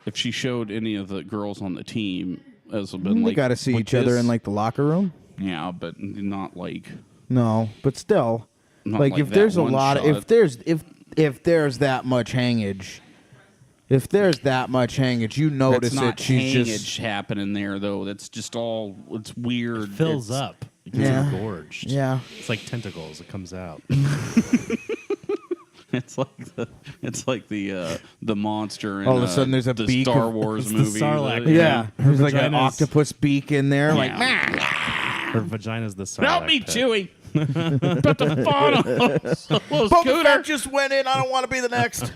if she showed any of the girls on the team as a been They like got to see with each other this- in like the locker room. Yeah, but not like. No, but still, Not like like if that there's a one lot of shot. if there's that much hangage, you That's notice not it. She's hangage just happening there though. That's just all. It's weird. Fills It's- up. It gets Yeah. engorged. yeah. It's like tentacles. It comes out. It's like the monster. In, All of a sudden there's a the beak Star of- Wars It's the movie. Sarlacc. that- Yeah, there's like an vagina's- octopus beak in there. Like, Yeah. Her vagina's the Sarlacc Help me, pit. Chewie. Put the phone on. Little Boba scooter. Fett just went in. I don't want to be the next.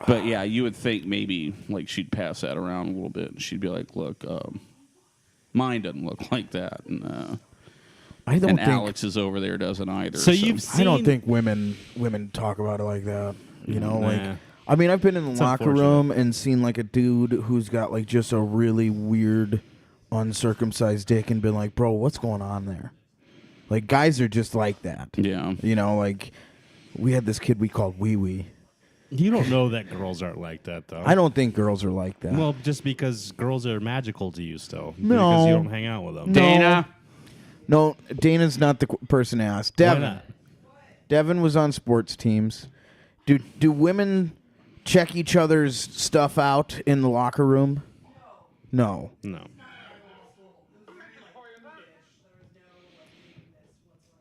But yeah, you would think maybe like she'd pass that around a little bit. She'd be like, "Look, mine doesn't look like that," and I don't think. Alex's over there doesn't either. So you've I don't seen- think women talk about it like that. You know, Nah. like I mean, I've been in the locker unfortunate. room and seen like a dude who's got like just a really weird, uncircumcised dick and been like, "Bro, what's going on there?" Like guys are just like that. yeah, You know, like we had this kid we called Wee Wee. You don't know that girls aren't like that though. I don't think girls are like that. Well, just because girls are magical to you still. No. Because you don't hang out with them. No. Dana. No, Dana's not the person to ask. Why Devin. not? Devin was on sports teams. Do women check each other's stuff out in the locker room? No. No.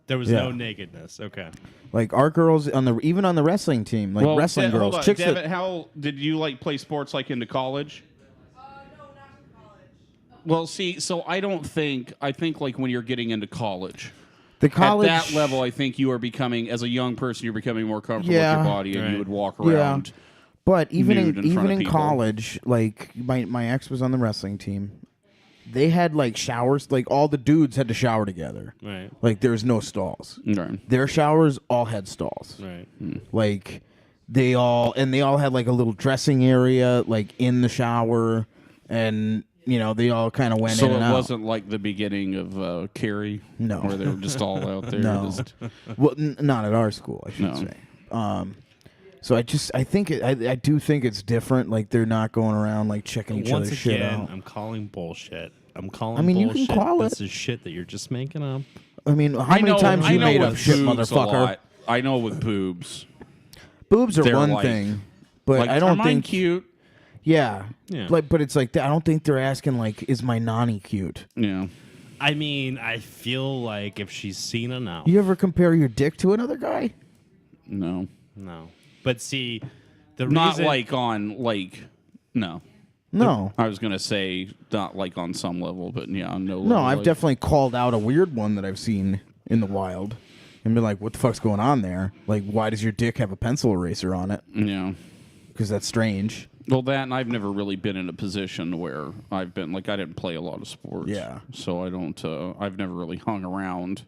There was Yeah. no nakedness. Okay. Like our girls even on the wrestling team, like wrestling hold girls, on. chicks Devin, that, how did you like play sports like into college? No, not in college. Well, see, so I think like when you're getting into college. the college At that level, I think you are becoming, as a young person, you're becoming more comfortable Yeah. with your body, and Right. you would walk Yeah. around. But even nude in front of people. college, like my ex was on the wrestling team. They had like showers, like all the dudes had to shower together. Right. Like there's no stalls. Right. Their showers all had stalls. Right. Like they all had like a little dressing area like in the shower, and you know they all kind of went So in it and out. wasn't like the beginning of Carrie, No. where they were just all out there. No. Just, Well, not at our school, I should No. say. So I do think it's different. Like they're not going around like checking each Once other's shit again, out. I'm calling bullshit. I'm calling I mean, you can bullshit. call This it. is shit that you're just making up. I mean, how many times I you know made with up shit, boobs a motherfucker? lot. I know with boobs. boobs are they're one like- thing, but like, I are don't mine think cute. Yeah. Yeah. But it's like I don't think they're asking like, is my nanny cute? Yeah. I mean, I feel like if she's seen enough. You ever compare your dick to another guy? No. No. But see, the Not reason, like on like no. No. I was gonna say not like on some level, but yeah, on no level. No, I've like, definitely called out a weird one that I've seen in the wild and been like, what the fuck's going on there? Like, why does your dick have a pencil eraser on it? Yeah. Because that's strange. Well, that and I've never really been in a position where I've been like I didn't play a lot of sports. Yeah. So I don't. I've never really hung around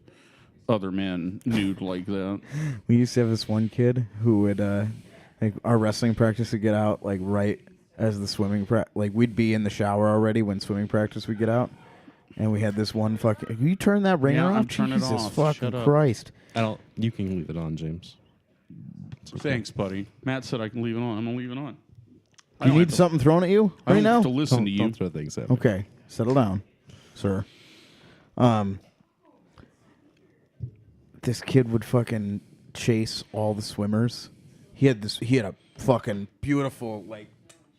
other men nude like that. We used to have this one kid who would, like, our wrestling practice would get out, like, right as the swimming practice. Like, we'd be in the shower already when swimming practice would get out. And we had this one fucking. Can you turn that ringer Yeah, off? I'm turning it Jesus off. fucking Shut up. Christ. I don't. You can leave it on, James. Thanks, buddy. Matt said I can leave it on. I'm gonna leave it on. I You don't need have to- something thrown at you I right don't now? have to listen to you. Don't throw things at me. Okay, settle down, sir. This kid would fucking chase all the swimmers. He had a fucking beautiful, like,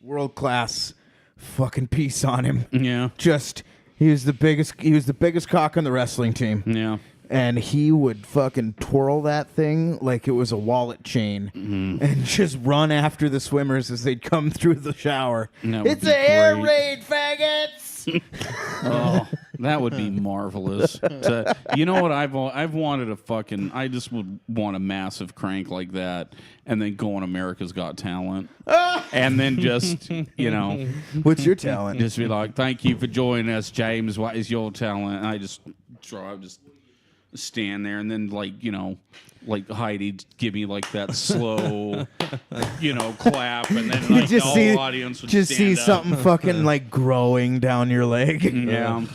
world class fucking piece on him. Yeah. Just he was the biggest cock on the wrestling team. Yeah. And he would fucking twirl that thing like it was a wallet chain and just run after the swimmers as they'd come through the shower. That would It's be a air great. raid, faggots! Oh, that would be marvelous. You know what? I've wanted a fucking. I just would want a massive crank like that, and then go on America's Got Talent, and then just What's your talent? just be like, "Thank you for joining us, James. What is your talent?" And I just stand there, and then like Heidi'd give me like that slow, clap, and then like the whole audience would just see stand up. something fucking like growing down your leg. Yeah,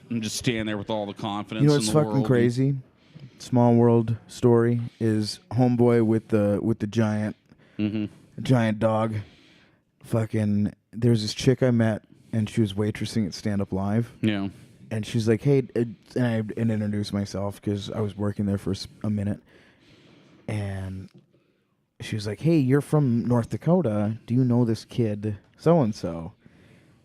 and just stand there with all the confidence. You know in what's the fucking world. crazy? Small world story is homeboy with the giant giant dog. Fucking, there's this chick I met, and she was waitressing at Stand Up Live. Yeah. And she's like, hey, and I introduced myself because I was working there for a minute. And she was like, hey, you're from North Dakota. Do you know this kid so-and-so?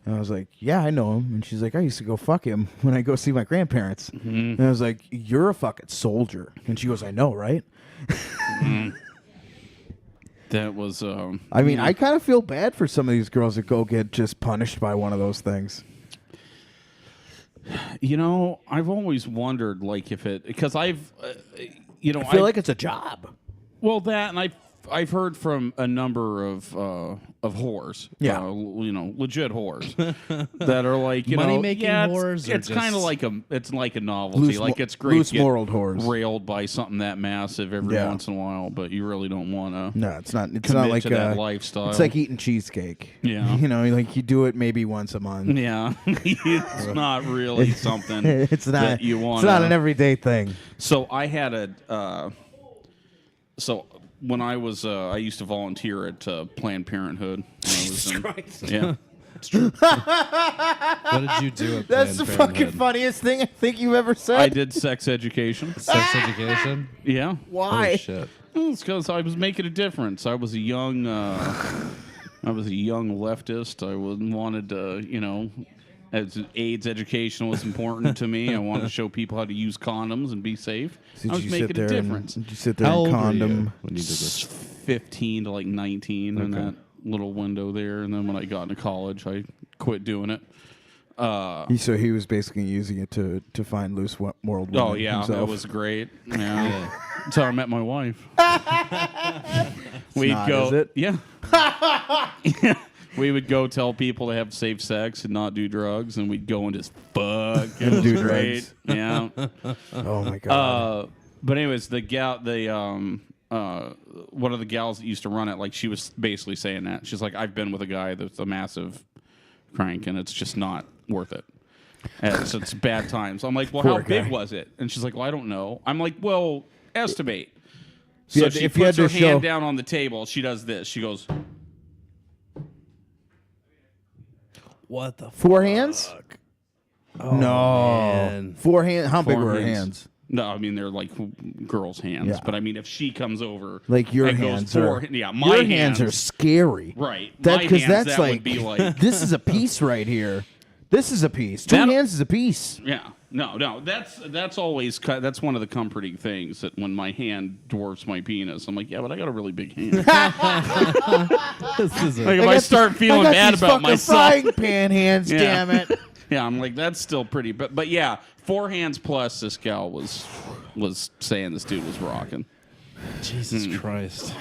And I was like, yeah, I know him. And she's like, I used to go fuck him when I go see my grandparents. And I was like, you're a fucking soldier. And she goes, I know, right? That was. I mean, I kind of feel bad for some of these girls that go get just punished by one of those things. I've always wondered, like, if it because I've, I feel like it's a job. well that, and I've heard from a number of whores, Yeah. legit whores that are like Money-making yeah, whores or It's kind of just- it's like a novelty, Loose like mo- it's great. loose to get moral whores. railed by something that massive every Yeah. once in a while, but you really don't want to. No, it's not. It's Commit not like to that lifestyle. It's like eating cheesecake. Yeah. Like you do it maybe once a month. Yeah, it's not really something. It's not. that you want. It's not an everyday thing. So I had so when I was, I used to volunteer at Planned Parenthood. Yeah. What did you do at That's the Planned fucking Parenthood? funniest thing I think you've ever said. I did sex education. Sex education? Yeah. Why? Oh, shit. It's because I was making a difference. I was a young leftist. I wanted to, as AIDS education was important to me. I wanted to show people how to use condoms and be safe. Did I was you making sit there a and- difference. Did you sit there How and old were you condom? when you did this? 15 to like 19 in that little window there, and then when I got into college, I quit doing it. So he was basically using it to find loose world women Oh yeah, himself. that was great. Yeah, that's how I met my wife. We'd not, go, is it? yeah. We would go tell people to have safe sex and not do drugs, and we'd go and just fuck It And was do great. drugs. Yeah. Oh my god. But anyways, one of the gals that used to run it, like she was basically saying that she's like, I've been with a guy that's a massive crank, and it's just not worth it. And it's bad times. I'm like, well, Poor how big guy. was it? And she's like, well, I don't know. I'm like, well, estimate. you So had- she if you had puts her to hand show- down on the table. She does this. She goes, What the 4 hands? Oh, No. man. 4 hands. How big Four were her hands. hands? No, I mean they're like girls' hands, Yeah. but I mean if she comes over, Like your and hands goes are, my your hands are scary. right. That My because hands, that's that like, would be like this is a piece right here. This is a piece. Two That- hands is a piece. yeah. No, that's always that's one of the comforting things that when my hand dwarfs my penis, I'm like, yeah, but I got a really big hand. This is Like if I start feeling bad about myself, frying pan hands. Yeah. Damn it. yeah, I'm like that's still pretty. But yeah, 4 hands plus. This gal was saying this dude was rocking. Jesus Christ.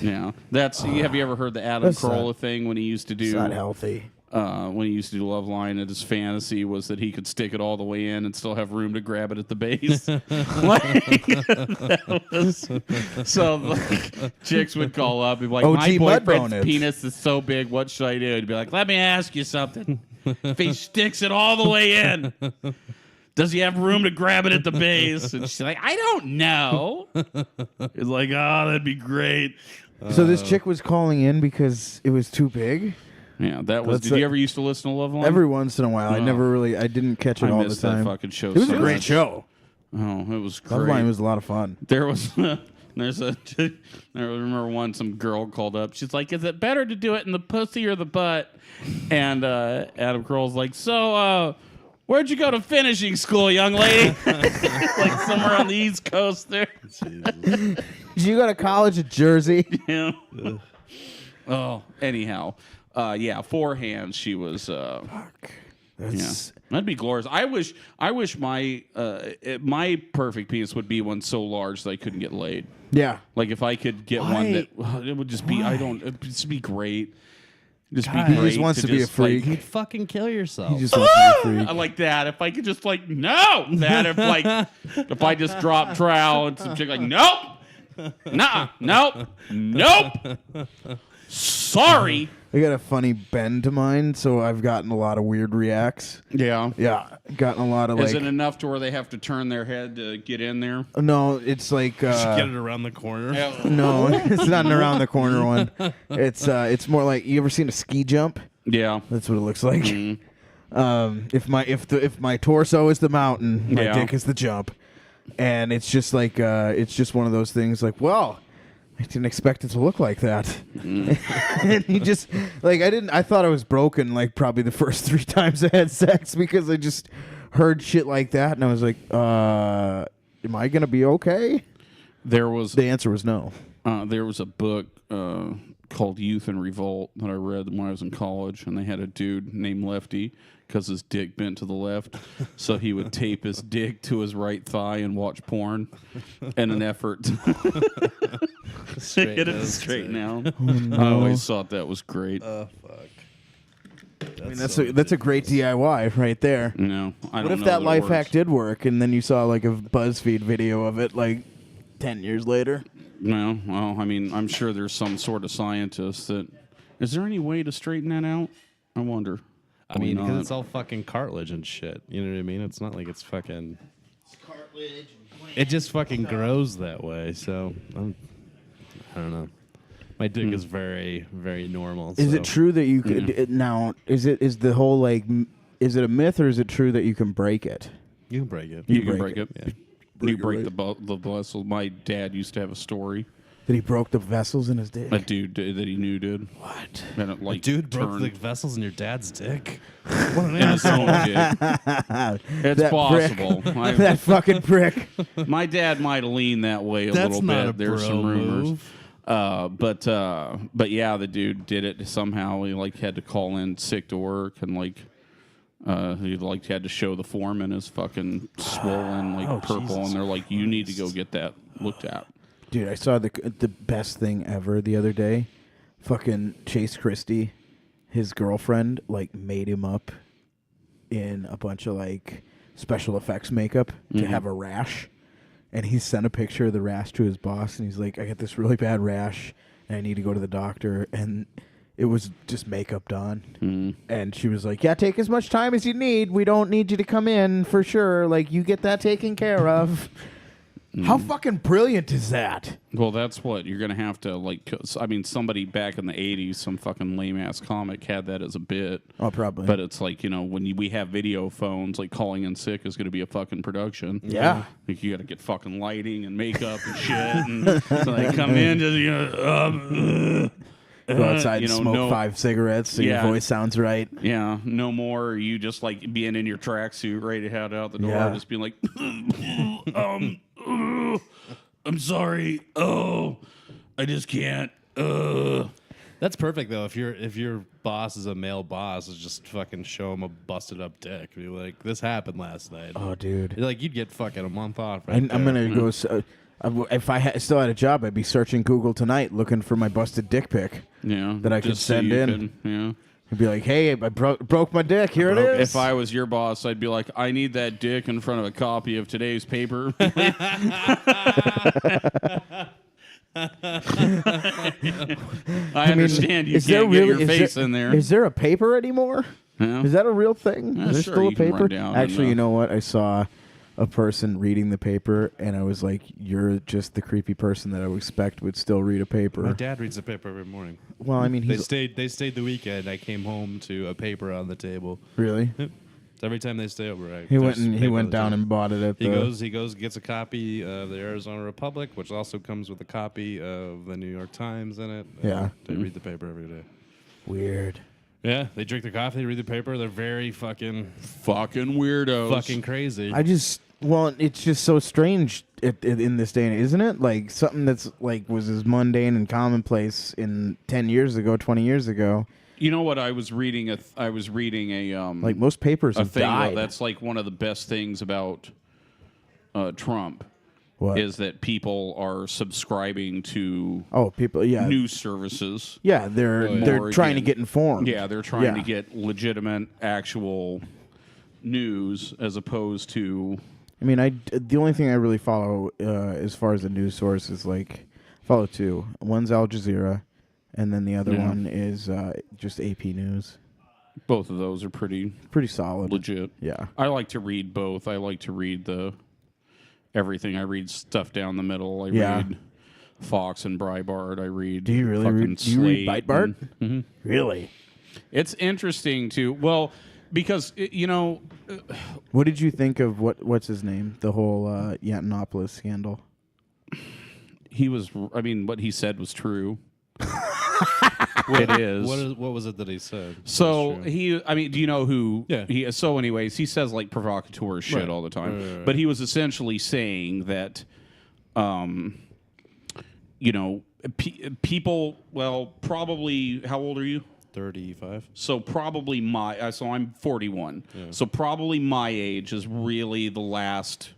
Yeah, that's. Have you ever heard the Adam That's Carolla not- thing when he used to do? It's not healthy. When he used to do Love Line, and his fantasy was that he could stick it all the way in and still have room to grab it at the base. So like, chicks would call up and be like, OG my mud boyfriend's bonus. penis is so big, what should I do? He'd be like, let me ask you something. If he sticks it all the way in, does he have room to grab it at the base? And she's like, I don't know. He's like, oh, that'd be great. So this chick was calling in because it was too big. Yeah, that was. That's Did you a- ever used to listen to Love Line? Every once in a while, I Oh. never really, I didn't catch it I all the missed that time. fucking show. It was so a great much. show. Oh, it was great. Love Line was a lot of fun. There was there's a I remember once some girl called up. She's like, "Is it better to do it in the pussy or the butt?" And Adam Carolla's like, "So, where'd you go to finishing school, young lady?" Like somewhere on the East Coast there. Did you go to college at Jersey? Yeah. Oh, anyhow, yeah, 4 hands. She was. That's, That'd be glorious. I wish my my perfect penis would be one so large that I couldn't get laid. yeah. Like if I could get one that it would just be it'd just be great. Just be God. great. He just wants to be a freak. You'd fucking kill yourself. He just wants to be a I freak. like that. If I could just like no that if I just drop trowel and some chick like nope, nah, nope, sorry. I got a funny bend to mine, so I've gotten a lot of weird reacts. Yeah. Yeah, gotten a lot of Is like. it enough to where they have to turn their head to get in there? No, it's like. Get it around the corner. No, it's not an around the corner one. It's more like, you ever seen a ski jump? Yeah. That's what it looks like. If my torso is the mountain, my Yeah. dick is the jump, and it's just like it's just one of those things. Like, well, I didn't expect it to look like that. And you just like I thought I was broken like probably the first 3 times I had sex because I just heard shit like that, and I was like, am I gonna be okay? There was The answer was no. There was a book called Youth and Revolt that I read when I was in college, and they had a dude named Lefty because his dick bent to the left, so he would tape his dick to his right thigh and watch porn in an effort to get it straighten out. I always thought that was great. I mean, that's a great DIY right there. No, I don't What if know that it life works. hack did work, and then you saw like a BuzzFeed video of it like 10 years later? No, well, I mean, I'm sure there's some sort of scientist that. Is there any way to straighten that out? I wonder. I mean, Why because not? it's all fucking cartilage and shit. You know what I mean? It's not like it's fucking. It just fucking grows that way. So I don't know. My dick is very, very normal. Is so. it true that you could now? Is the whole like? Is it a myth or is it true that you can break it? You can break it. You can break it. Yeah. You Break break it, the vessel. My dad used to have a story. That he broke the vessels in his dick. A dude that he knew did. What? And it, like, Dude broke turned the vessels in your dad's dick. What an in his asshole. own dick. It's That possible. that fucking prick. My dad might have leaned that way a That's little not bit. a There's bro some rumors. move. But yeah, the dude did it somehow. He like had to call in sick to work, and like he like had to show the foreman his fucking swollen like purple, Jesus and they're like, you need to go get that looked at. Dude, I saw the best thing ever the other day. Fucking Chase Christie, his girlfriend, like made him up in a bunch of like special effects makeup to have a rash. And he sent a picture of the rash to his boss, and he's like, I got this really bad rash, and I need to go to the doctor. And it was just makeup done. And she was like, yeah, take as much time as you need. We don't need you to come in for sure. Like, you get that taken care of. How fucking brilliant is that? Well, that's what you're gonna have to like. 'Cause, I mean, somebody back in the '80s, some fucking lame ass comic had that as a bit. Oh, probably. But it's like, when we have video phones, like calling in sick is gonna be a fucking production. Yeah. Like you got to get fucking lighting and makeup and shit, and so like come in, just Go outside and smoke 5 cigarettes so Yeah. your voice sounds right. yeah, no more. You just like being in your tracksuit, ready to head out the door, Yeah. just being like, I'm sorry. Oh, I just can't. That's perfect though. If your boss is a male boss, is just fucking show him a busted up dick. Be like, this happened last night. Oh, dude. Like you'd get fucking a month off. Right I'm there. going to go... if I still had a job, I'd be searching Google tonight looking for my busted dick pic Yeah, that I could just so send you in. yeah. I'd be like, hey, I broke my dick. Here it is. If I was your boss, I'd be like, I need that dick in front of a copy of today's paper. I understand you can't get your face in there. Is there a paper anymore? Yeah. Is that a real thing? Yeah, Is there sure, still a you can paper? run down Actually, and, you know what? I saw a person reading the paper, and I was like, you're just the creepy person that I would expect would still read a paper. My dad reads the paper every morning. Well, I mean, They he's... stayed the weekend. I came home to a paper on the table. Really? Every time they stay over, He went down and bought it at He the... goes, gets a copy of the Arizona Republic, which also comes with a copy of the New York Times in it. Yeah. They read the paper every day. Weird. Yeah, they drink their coffee, they read the paper. They're very fucking weirdos. fucking crazy. Well, it's just so strange in this day and age, isn't it? Like something that's like was as mundane and commonplace in 10 years ago, 20 years ago. You know what? I was reading a Like most papers a have thing died. that's like one of the best things about Trump What? is that people are subscribing to People, yeah. news services. Yeah, they're More trying to again. get informed. Yeah, they're trying Yeah. to get legitimate, actual news as opposed to. I mean, the only thing I really follow as far as the news source is like follow 2. One's Al Jazeera, and then the other Yeah. one is just AP News. Both of those are pretty Solid. legit. Yeah. I like to read both. I like to read everything. I read stuff down the middle. I read Fox and Breitbart. I read. Do you really fucking read? Do you read Slate Breitbart? and- Really? It's interesting too. Well, because What did you think of what's his name? The whole Yantonopoulos scandal. he was. I mean, what he said was true. It is. What was it that he said? So That's true. he, I mean, do you know who? Yeah. He. So, anyways, he says like provocateur shit Right. all the time. Right. But he was essentially saying that, people. Well, probably. How old are you? 35. So probably so I'm 41. Yeah. So probably my age is really the last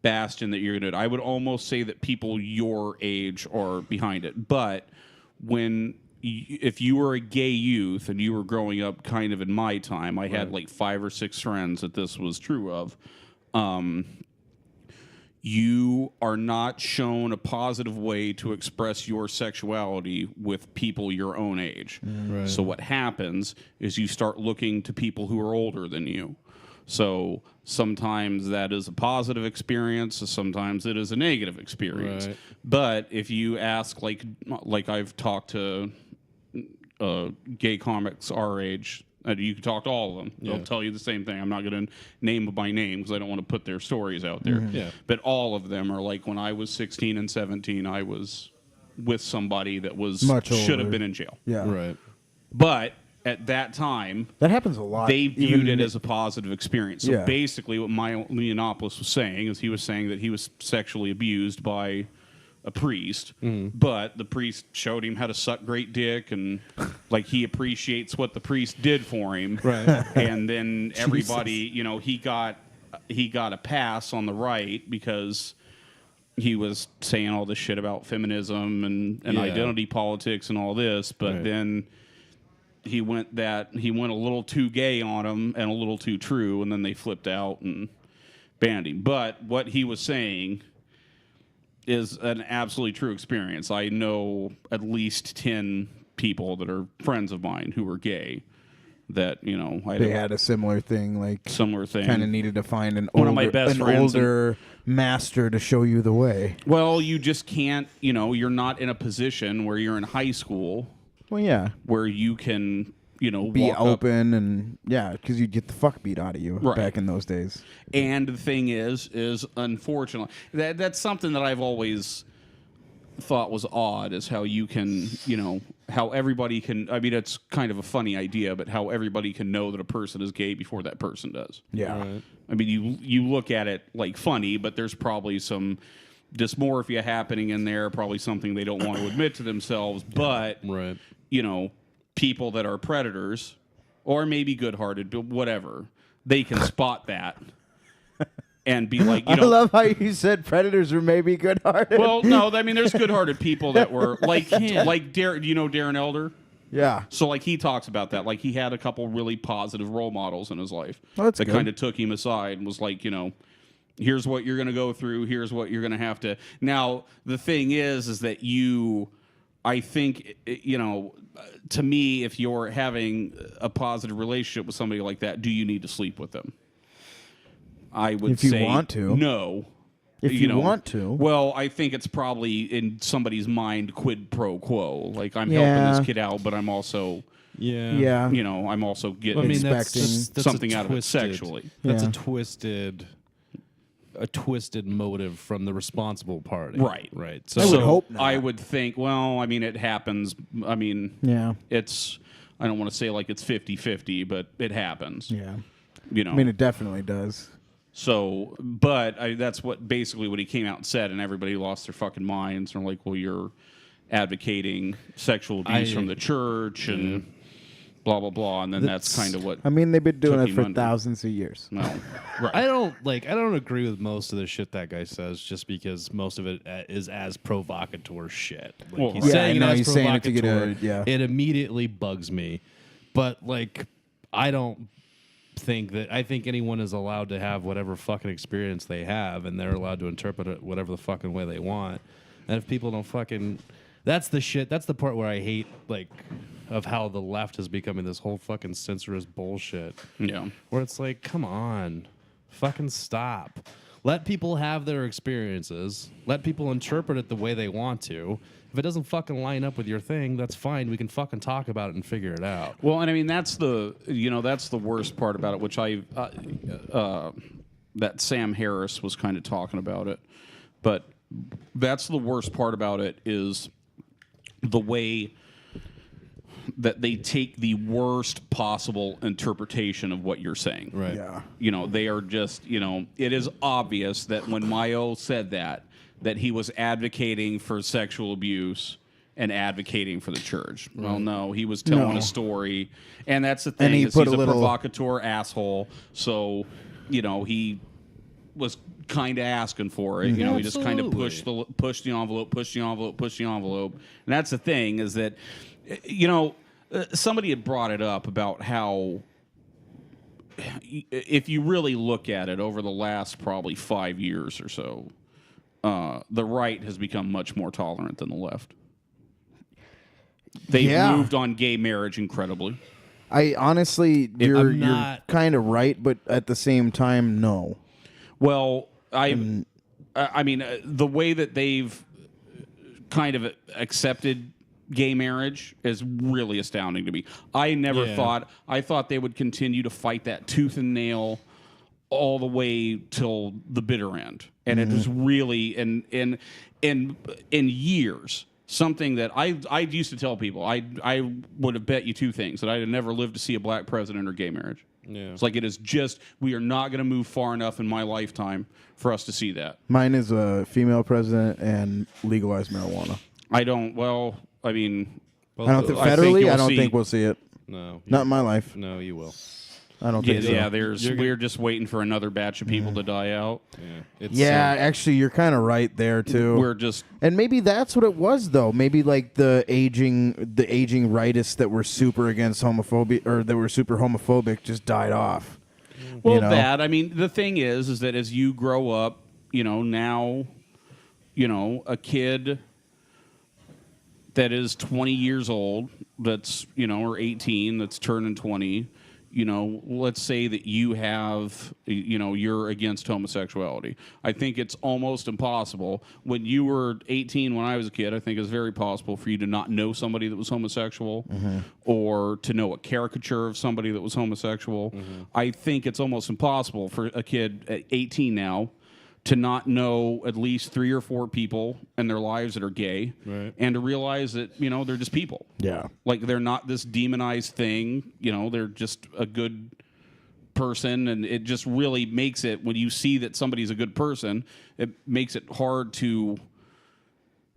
bastion that you're going to. I would almost say that people your age are behind it. But if you were a gay youth and you were growing up kind of in my time, I had like 5 or 6 friends that this was true of. You are not shown a positive way to express your sexuality with people your own age. Right. So what happens is you start looking to people who are older than you. So sometimes that is a positive experience, sometimes it is a negative experience. Right. But if you ask, like I've talked to gay comics our age, you can talk to all of them. Yeah. They'll tell you the same thing. I'm not going to name by name because I don't want to put their stories out there. Yeah. But all of them are like, when I was 16 and 17, I was with somebody that was Much should have older. been in jail. Yeah. Right. But at that time, That happens a lot. they viewed Even it as a positive experience. So Yeah. basically, what Leonopoulos was saying is he was saying that he was sexually abused by a priest, but the priest showed him how to suck great dick, and like he appreciates what the priest did for him. Right. And then everybody, he got a pass on the right because he was saying all this shit about feminism and Yeah. identity politics and all this, but Right. then he went a little too gay on him and a little too true, and then they flipped out and banned him. But what he was saying is an absolutely true experience. I know at least 10 people that are friends of mine who were gay that, they had a similar thing, like similar thing. kind of needed to find an One of my best friends older master to show you the way. Well, you just can't, you're not in a position where you're in high school Well, yeah. where you can, Be walk up. open and, yeah, because you'd get the fuck beat out of you Right. back in those days. And the thing is unfortunately, that's something that I've always thought was odd, is how you can, how everybody can, I mean, it's kind of a funny idea, but how everybody can know that a person is gay before that person does. Yeah. Right. I mean, you look at it like funny, but there's probably some dysmorphia happening in there, probably something they don't want to admit to themselves, but, Right. People that are predators, or maybe good-hearted, but whatever, they can spot that and be like, I love how you said predators are maybe good-hearted. well, no, I mean, there's good-hearted people that were like Darren. Do you know Darren Elder? yeah. So, like, he talks about that. Like, he had a couple really positive role models in his life Oh, that's that good. kind of took him aside and was like, here's what you're going to go through. Here's what you're going to have to. Now, the thing is that I think, to me, if you're having a positive relationship with somebody like that, do you need to sleep with them? I would If you say want to. no. If you want to. Well, I think it's probably in somebody's mind quid pro quo. Like, I'm Yeah. helping this kid out, but I'm also, Yeah. Yeah. I'm also getting I mean, Expecting that's something a out of it twisted- sexually. That's Yeah. a twisted motive from the responsible party. Right. Right. I would So hope not. I would think, well, I mean, it happens. I mean, Yeah. I don't want to say like it's 50-50, but it happens. Yeah. I I mean, it definitely does. So, but that's basically what he came out and said, and everybody lost their fucking minds. And they're like, well, you're advocating sexual abuse from the church and blah, blah, blah. And then that's kind of what, I mean, they've been doing Took it him for under. thousands of years. no. Right. I don't agree with most of the shit that guy says, just because most of it is as provocateur shit. Like, Well, he's right. saying Yeah, I know, it as he's saying it to get provocateur. yeah. It immediately bugs me. But like, I don't think that. I think anyone is allowed to have whatever fucking experience they have, and they're allowed to interpret it whatever the fucking way they want. And if people don't fucking, that's the shit. That's the part where I hate, like, of how the left is becoming this whole fucking censorist bullshit. Yeah. Where it's like, come on, fucking stop. Let people have their experiences. Let people interpret it the way they want to. If it doesn't fucking line up with your thing, that's fine. We can fucking talk about it and figure it out. Well, and I mean, that's the worst part about it, which that Sam Harris was kind of talking about it. But that's the worst part about it, is the way that they take the worst possible interpretation of what you're saying. Right. Yeah. They are just, it is obvious that when Mayo said that he was advocating for sexual abuse and advocating for the church. Well, no, he was telling No. a story. And that's the thing, And he is put he's a little- provocateur asshole. So, he was kind of asking for it. He just kind of Absolutely. pushed the envelope. And that's the thing, is that, somebody had brought it up about how, if you really look at it over the last probably 5 years or so, the right has become much more tolerant than the left. They've Yeah. moved on gay marriage incredibly. I honestly, you're not- kind of right, but at the same time, no. Well, I mean, the way that they've kind of accepted gay marriage is really astounding to me. I never Yeah. I thought they would continue to fight that tooth and nail all the way till the bitter end. And it was really in years, something that I used to tell people, I would have bet you two things: that I'd have never lived to see a black president or gay marriage. Yeah. It's like, it is just, we are not going to move far enough in my lifetime for us to see that. Mine is a female president and legalized marijuana. I don't, well, I mean, I don't think I think federally. you'll I don't see- think we'll see it. No. Not in my life. No, you will. I don't yeah, think so. yeah, You're we're just waiting for another batch of people to die out. Yeah. It's, Yeah, actually, you're kind of right there too. We're just, And maybe that's what it was, though. Maybe like the aging rightists that were super against homophobia, or that were super homophobic, just died off. well, know? that, I mean, the thing is that as you grow up, now, a kid that is 20 years old, that's, or 18, that's turning 20, let's say that you're against homosexuality. I think it's almost impossible. When you were 18, when I was a kid, I think it's very possible for you to not know somebody that was homosexual or to know a caricature of somebody that was homosexual. I think it's almost impossible for a kid at 18 now to not know at least 3 or 4 people in their lives that are gay, and to realize that, they're just people. Yeah. Like, they're not this demonized thing, they're just a good person, and it just really makes it, when you see that somebody's a good person, it makes it hard to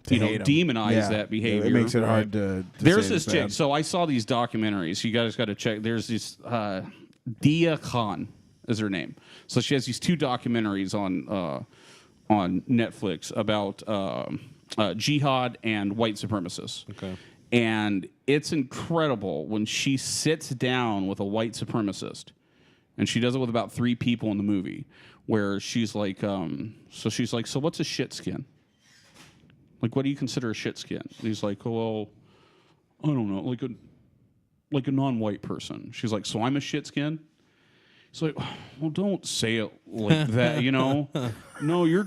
hate 'em. demonize that behavior. It makes it hard to There's say this it's chick, bad. so I saw these documentaries, you guys got to check, there's this, Dia Khan is her name. So she has these 2 documentaries on Netflix about jihad and white supremacists. Okay. And it's incredible when she sits down with a white supremacist, and she does it with about 3 people in the movie, where she's like, so what's a shit skin? Like, what do you consider a shit skin? And he's like, well, I don't know, like a non-white person. She's like, so I'm a shit skin? It's like, well, don't say it like that, No, you're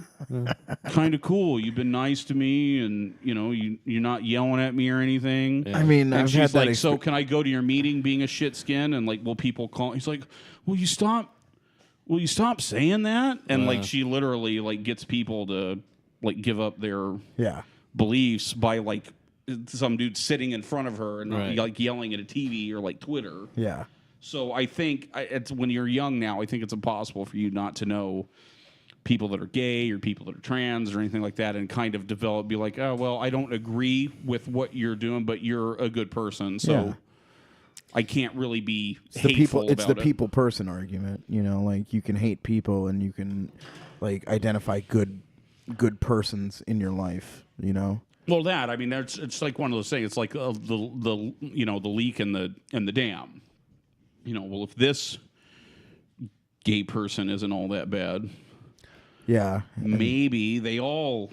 kind of cool. You've been nice to me, and, you're not yelling at me or anything. I mean, And I've she's had that like, so can I go to your meeting being a shit skin? And, like, will people call? He's like, will you stop saying that? And, she literally, gets people to, give up their beliefs by, some dude sitting in front of her and, yelling at a TV or, Twitter. Yeah. So I think it's when you're young now, I think it's impossible for you not to know people that are gay or people that are trans or anything like that, and kind of be like, oh, well, I don't agree with what you're doing, but you're a good person, so I can't really be hateful It's the about it. people person argument. You can hate people and you can identify good persons in your life. Well, that, I mean, it's like one of those things. It's like the leak in the dam. Well, if this gay person isn't all that bad, maybe they all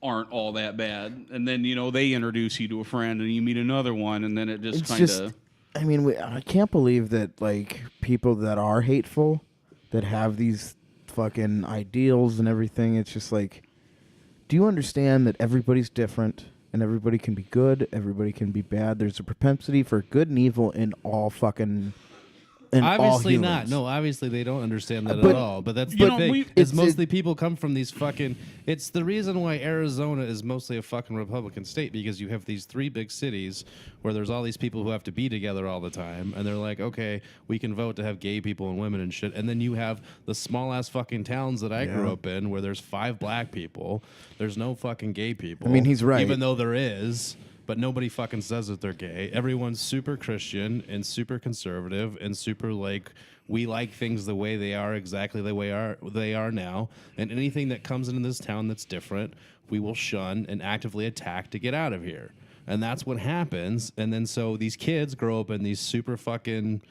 aren't all that bad. And then, they introduce you to a friend and you meet another one, and then it just kind of... I mean, I can't believe that, people that are hateful, that have these fucking ideals and everything, it's just do you understand that everybody's different? And everybody can be good, everybody can be bad. There's a propensity for good and evil in all fucking... Obviously not. No, obviously they don't understand that But- at all. But that's the thing. it's It's mostly people come from these fucking... It's the reason why Arizona is mostly a fucking Republican state, because you have these 3 big cities where there's all these people who have to be together all the time, and they're like, okay, we can vote to have gay people and women and shit. And then you have the small-ass fucking towns that I grew up in where there's 5 black people. There's no fucking gay people. I mean, he's right. Even though there is... But nobody fucking says that they're gay. Everyone's super Christian and super conservative and super we like things the way they are, exactly the way they are now. And anything that comes into this town that's different, we will shun and actively attack to get out of here. And that's what happens. And then so these kids grow up in these super fucking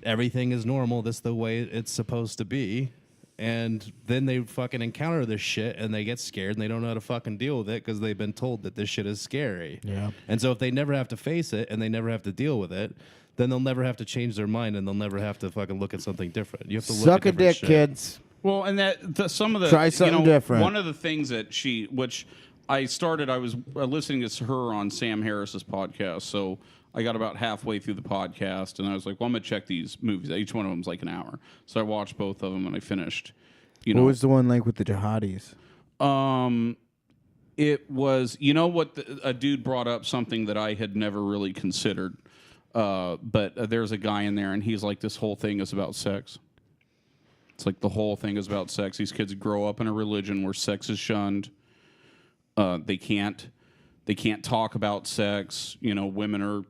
everything is normal. This is the way it's supposed to be. And then they fucking encounter this shit and they get scared and they don't know how to fucking deal with it because they've been told that this shit is scary. Yeah. And so if they never have to face it and they never have to deal with it, then they'll never have to change their mind and they'll never have to fucking look at something different. You have to look Suck at a different dick, shit. kids. Well, and some of the... Try something different. One of the things that which I was listening to her on Sam Harris's podcast, so I got about halfway through the podcast, and I was like, well, I'm going to check these movies. Each one of them's like an hour. So I watched both of them, and I finished. What was the one with the jihadis? It was, a dude brought up something that I had never really considered, but there's a guy in there, and he's like, this whole thing is about sex. It's like the whole thing is about sex. These kids grow up in a religion where sex is shunned. They can't talk about sex. Women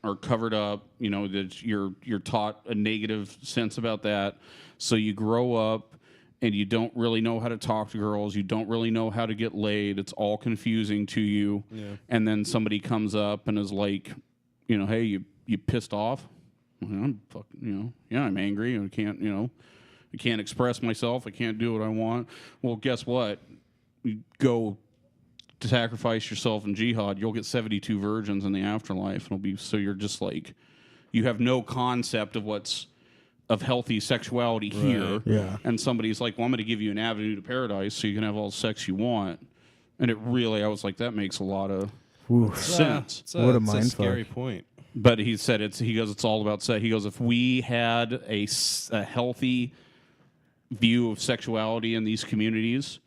are covered up. That you're taught a negative sense about that. So you grow up and you don't really know how to talk to girls. You don't really know how to get laid. It's all confusing to you. Yeah. And then somebody comes up and is like, hey, you pissed off? I'm fucking, I'm angry. I can't express myself. I can't do what I want. Well, guess what? You go to sacrifice yourself in jihad, you'll get 72 virgins in the afterlife. You're just like, you have no concept of healthy sexuality here. Yeah. And somebody's like, well, I'm going to give you an avenue to paradise so you can have all the sex you want. And it really, I was like, that makes a lot of sense. What a it's mind scary fuck. point. But he said he goes, it's all about sex. He goes, if we had a healthy view of sexuality in these communities,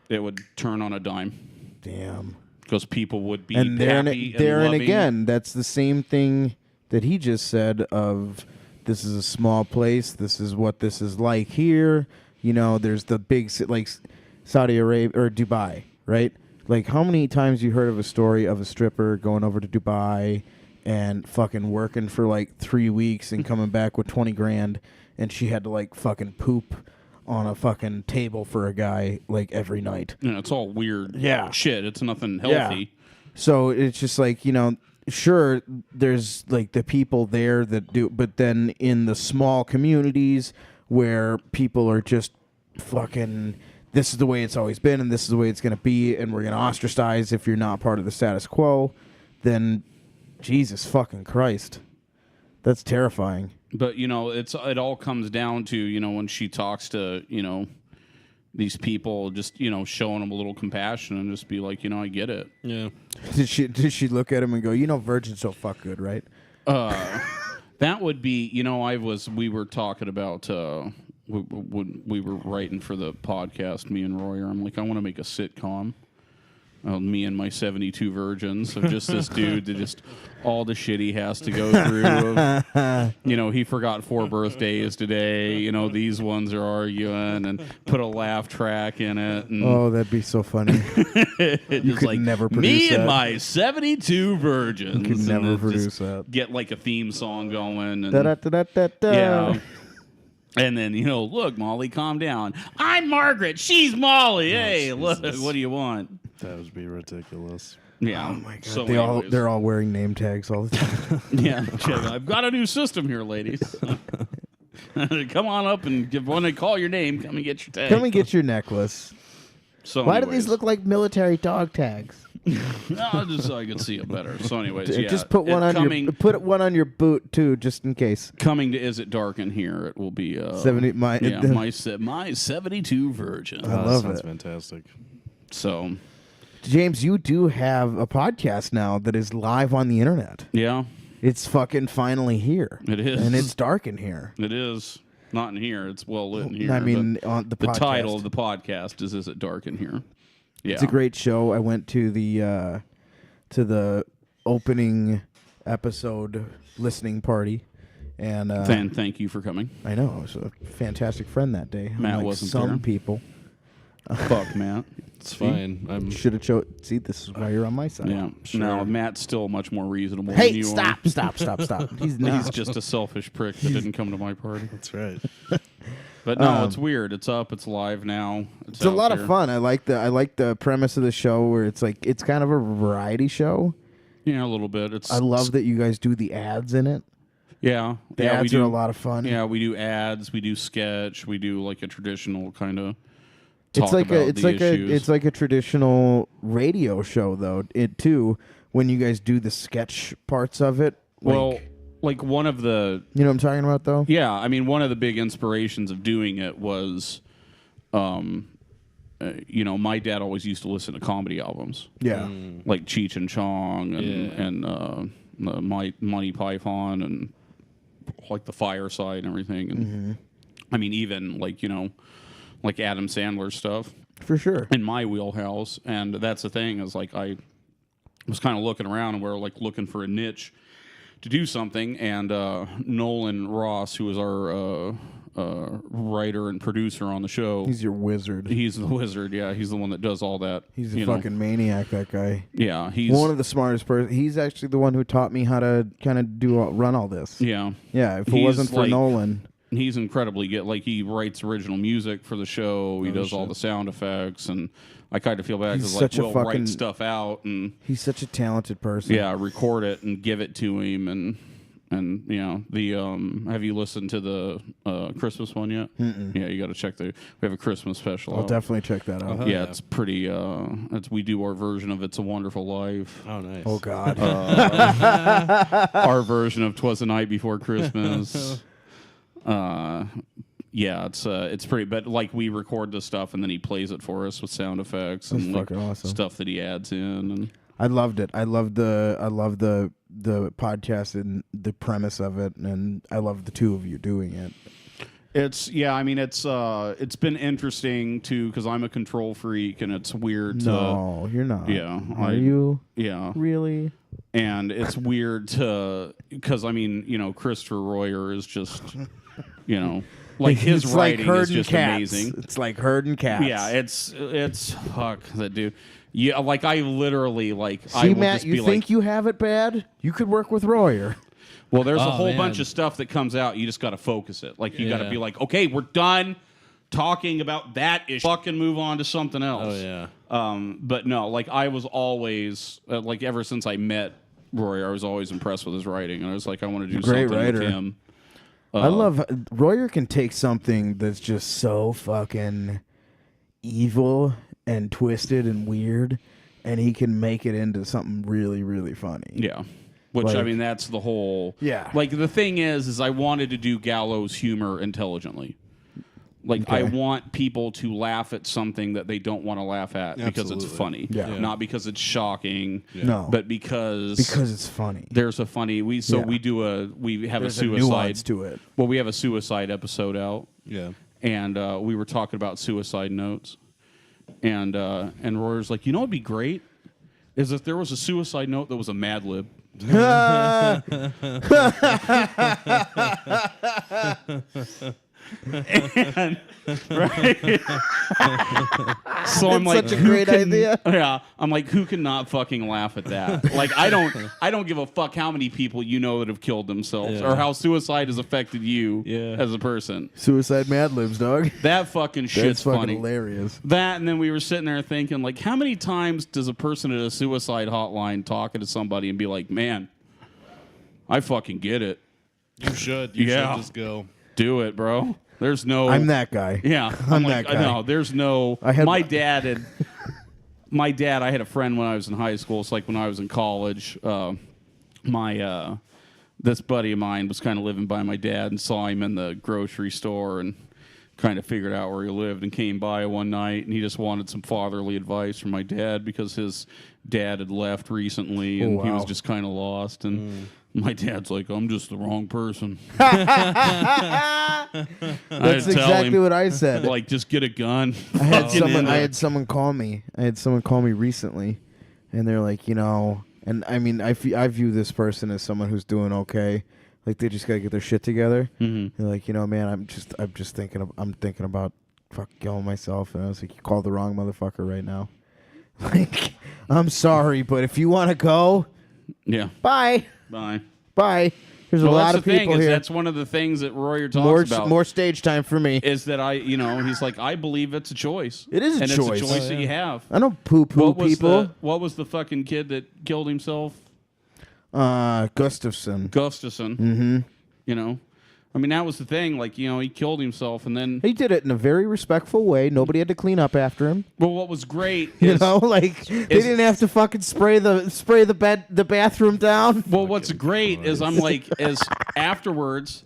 it would turn on a dime. Damn. Because people would be And happy there and and loving. again, that's the same thing that he just said of this is a small place. This is what this is like here. You know, there's the big, like Saudi Arabia or Dubai, right? Like, how many times you heard of a story of a stripper going over to Dubai and fucking working for like 3 weeks and coming back with 20 grand, and she had to like fucking poop on a fucking table for a guy like every night. You know, it's all weird Yeah. shit. It's nothing healthy. Yeah. So it's just like, you know, sure, there's like the people there that do, but then in the small communities where people are just fucking, this is the way it's always been and this is the way it's going to be, and we're going to ostracize if you're not part of the status quo, then Jesus fucking Christ. That's terrifying. But, you know, it all comes down to, you know, when she talks to, you know, these people, just, you know, showing them a little compassion and just be like, you know, I get it. Yeah. Did she look at him and go, you know, virgins don't fuck good, right? That would be, you know, we were talking about, when we were writing for the podcast, me and Roy, I'm like, I want to make a sitcom. Me and my 72 virgins of just this dude that just all the shit he has to go through. You know, he forgot 4 birthdays today. You know, these ones are arguing, and put a laugh track in it. And Oh, that'd be so funny. you could never produce me that. and my 72 virgins. You could and never it produce just that. Get like a theme song going. And, Da-da-da-da-da-da. yeah. And then, you know, look, Molly, calm down. I'm Margaret. She's Molly. Hey, look, what do you want? That would be ridiculous. Yeah. Oh my god! So They're all wearing name tags all the time. yeah. Check. I've got a new system here, ladies. Come on up and when they call your name, come and get your tag. Come and get your necklace. So Why do anyways, these look like military dog tags? No, just so I can see it better. So, anyways, yeah. Just put one on coming, one on your boot too, just in case. Coming to Is It Dark in Here? It will be 70. my 72 virgin. I love Sounds it. fantastic. So James, you do have a podcast now that is live on the internet. yeah, It's fucking finally here. It is. and it's dark in here. it is not in here. It's well lit in here. I mean, but on the the podcast. title of the podcast is It Dark in Here? Yeah, It's a great show. I went to the opening episode listening party, and Thank you for coming. I know I was a fantastic friend that day. Matt Unlike wasn't some there. people. Fuck, Matt. It's fine. I'm Should have chose. See, this is why you're on my side. Yeah. Sure. No, Matt's still much more reasonable than Hey, you stop. Stop. He's not. He's just a selfish prick that didn't come to my party. That's right. But no, it's weird. It's up. It's live now. It's a out lot there. of fun. I like the premise of the show where it's like it's kind of a variety show. Yeah, a little bit. It's I love that you guys do the ads in it. Yeah, The yeah. We ads do are a lot of fun. Yeah, we do ads. We do sketch. We do like a traditional kind of. It's like a traditional radio show though. It too when you guys do the sketch parts of it. Well, like one of the you know what I'm talking about though. yeah. I mean, one of the big inspirations of doing it was, you know, my dad always used to listen to comedy albums. Yeah. Like Cheech and Chong and Monty Python and like the Fireside and everything. And I mean, even like, you know, like Adam Sandler stuff For sure. in my wheelhouse. And that's the thing is like I was kind of looking around and we are like looking for a niche to do something. And Nolan Ross, who was our writer and producer on the show. He's your wizard. He's the wizard, yeah. He's the one that does all that. He's a you know. fucking maniac, that guy. Yeah, he's One of the smartest person. He's actually the one who taught me how to kind of run all this. yeah. Yeah, if it He's wasn't for like- Nolan. He's incredibly good. Like he writes original music for the show. He does all the sound effects, and I kind of feel bad He's because like such a we'll fucking- write stuff out and He's such a talented person. record it and give it to him, and And the have you listened to the Christmas one yet? Yeah, you got to check we have a Christmas special. I'll out. definitely check that out. Yeah, it's pretty. We do our version of "It's a Wonderful Life." Oh, nice. Oh God. Our version of "'Twas the Night Before Christmas." Yeah, it's pretty. But like we record the stuff and then he plays it for us with sound effects and fucking awesome. stuff that he adds in. And I loved it. I love the podcast and the premise of it, and I love the two of you doing it. it's been interesting too because I'm a control freak and it's weird. No, you're not. Yeah, Are you? Yeah, Really? and it's weird because Christopher Royer is just like his It's writing like is just cats. amazing. It's like herding cats. Yeah, it's fuck that dude. Yeah, like I literally I See, will Matt, just you be think like, you have it bad? You could work with Royer. well, there's a Oh, whole man. bunch of stuff that comes out. You just got to focus it. Like you got to Yeah. be like, okay, we're done talking about that issue. Fucking move on to something else. Oh, yeah. But no, like I was always like ever since I met Roy, I was always impressed with his writing, and I was like, I want to do Great something writer. with him. I love Royer can take something that's just so fucking evil and twisted and weird, and he can make it into something really, really funny. Yeah. Which, Like- I mean, that's the whole... Yeah. Like, the thing is I wanted to do gallows humor intelligently. Like, I Okay. want people to laugh at something that they don't want to laugh at because it's Absolutely. funny. Yeah. Not because it's shocking, No, but because it's funny. there's a funny... We Yeah. we have There's a a suicide... nuance to it. Well, we have a suicide episode out, Yeah. and we were talking about suicide notes. And Royer's like, you know what'd be great? Is if there was a suicide note that was a Mad Lib. And, right? So I'm like, such a who great can- idea. Yeah, I'm like, who can not fucking laugh at that? Like, I don't give a fuck how many people you know that have killed themselves Yeah. or how suicide has affected you Yeah. as a person. Suicide Mad Libs, dog. That fucking That's shit's fucking funny. hilarious. That, and then we were sitting there thinking, like, how many times does a person at a suicide hotline talking to somebody and be like, man, I fucking get it. You should. You Yeah. should just go. Do it, bro. There's no... I'm that guy. Yeah. I'm like, that guy. No, there's no... I had- my dad, I had a friend when I was in high school. It's like when I was in college, this buddy of mine was kind of living by my dad and saw him in the grocery store and kind of figured out where he lived and came by one night, and he just wanted some fatherly advice from my dad because his dad had left recently and he was wow. just kind of lost. And my dad's like, I'm just the wrong person. That's exactly what I said. Like, just get a gun. I had Fucking someone. in I there. had someone call me. Recently, and they're like, and I mean, I view this person as someone who's doing okay. Like they just gotta get their shit together. Mm-hmm. They're like, man, I'm just thinking about fuck killing myself. And I was like, you called the wrong motherfucker right now. Like, I'm sorry, but if you want to go, Yeah. bye. Bye. Bye. There's a Well, lot that's of the thing, people is here. that's one of the things that Royer talks about. More stage time for me. Is that he's like, I believe it's a choice. It is a and choice. it's a choice that you have. I don't poo-poo people. What was the fucking kid that killed himself? Gustafson. Gustafson. Mm-hmm. I mean, that was the thing. Like, he killed himself, and then... He did it in a very respectful way. Nobody had to clean up after him. Well, what was great You is... know, like they didn't have to fucking spray the bathroom down. Well, what's great is I'm like, as afterwards...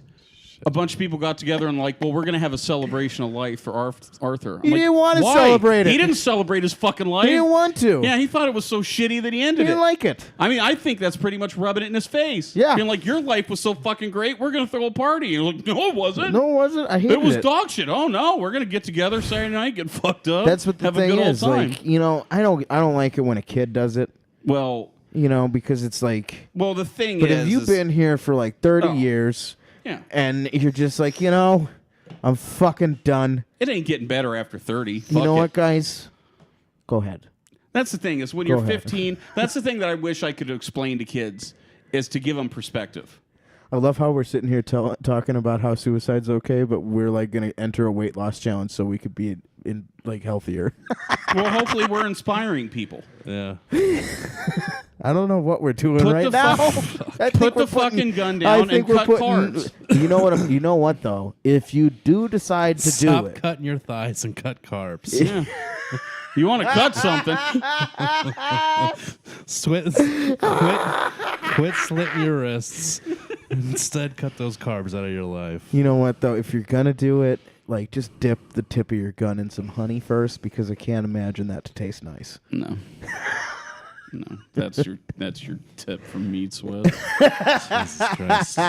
A bunch of people got together and like, well, we're going to have a celebration of life for Arthur. He I'm like, didn't want to why? celebrate it. He didn't celebrate his fucking life. He didn't want to. Yeah, he thought it was so shitty that he He ended didn't it. like it. I mean, I think that's pretty much rubbing it in his face. Yeah. Being like, your life was so fucking great, we're going to throw a party. And you're like, no, it wasn't. No, it wasn't. I hated It was it. dog shit. Oh, no, we're going to get together Saturday night, get fucked up. That's what the have a thing good is. old time. Like, I don't like it when a kid does it. Well, Because it's like. the thing But is... if you've been here for like 30 Oh. years, Yeah. and you're just like, I'm fucking done. It ain't getting better after 30. You Fuck know it. what, guys? Go ahead. That's the thing is when Go you're ahead. 15, that's the thing that I wish I could explain to kids is to give them perspective. I love how we're sitting here talking about how suicide's okay, but we're like going to enter a weight loss challenge so we could be in like healthier. Well, hopefully we're inspiring people. Yeah. I don't know what we're doing Put right the now. fuck- I think put we're the fucking gun down and we're cut cards. You know what? You know what though? If you do decide to Stop do it, cutting your thighs and cut carbs. Yeah. You want to cut something? Quit slitting your wrists. Instead, cut those carbs out of your life. you know what though? If you're gonna do it, like just dip the tip of your gun in some honey first, because I can't imagine that to taste nice. No. No, that's your tip from Meat Sweat. Jesus Christ.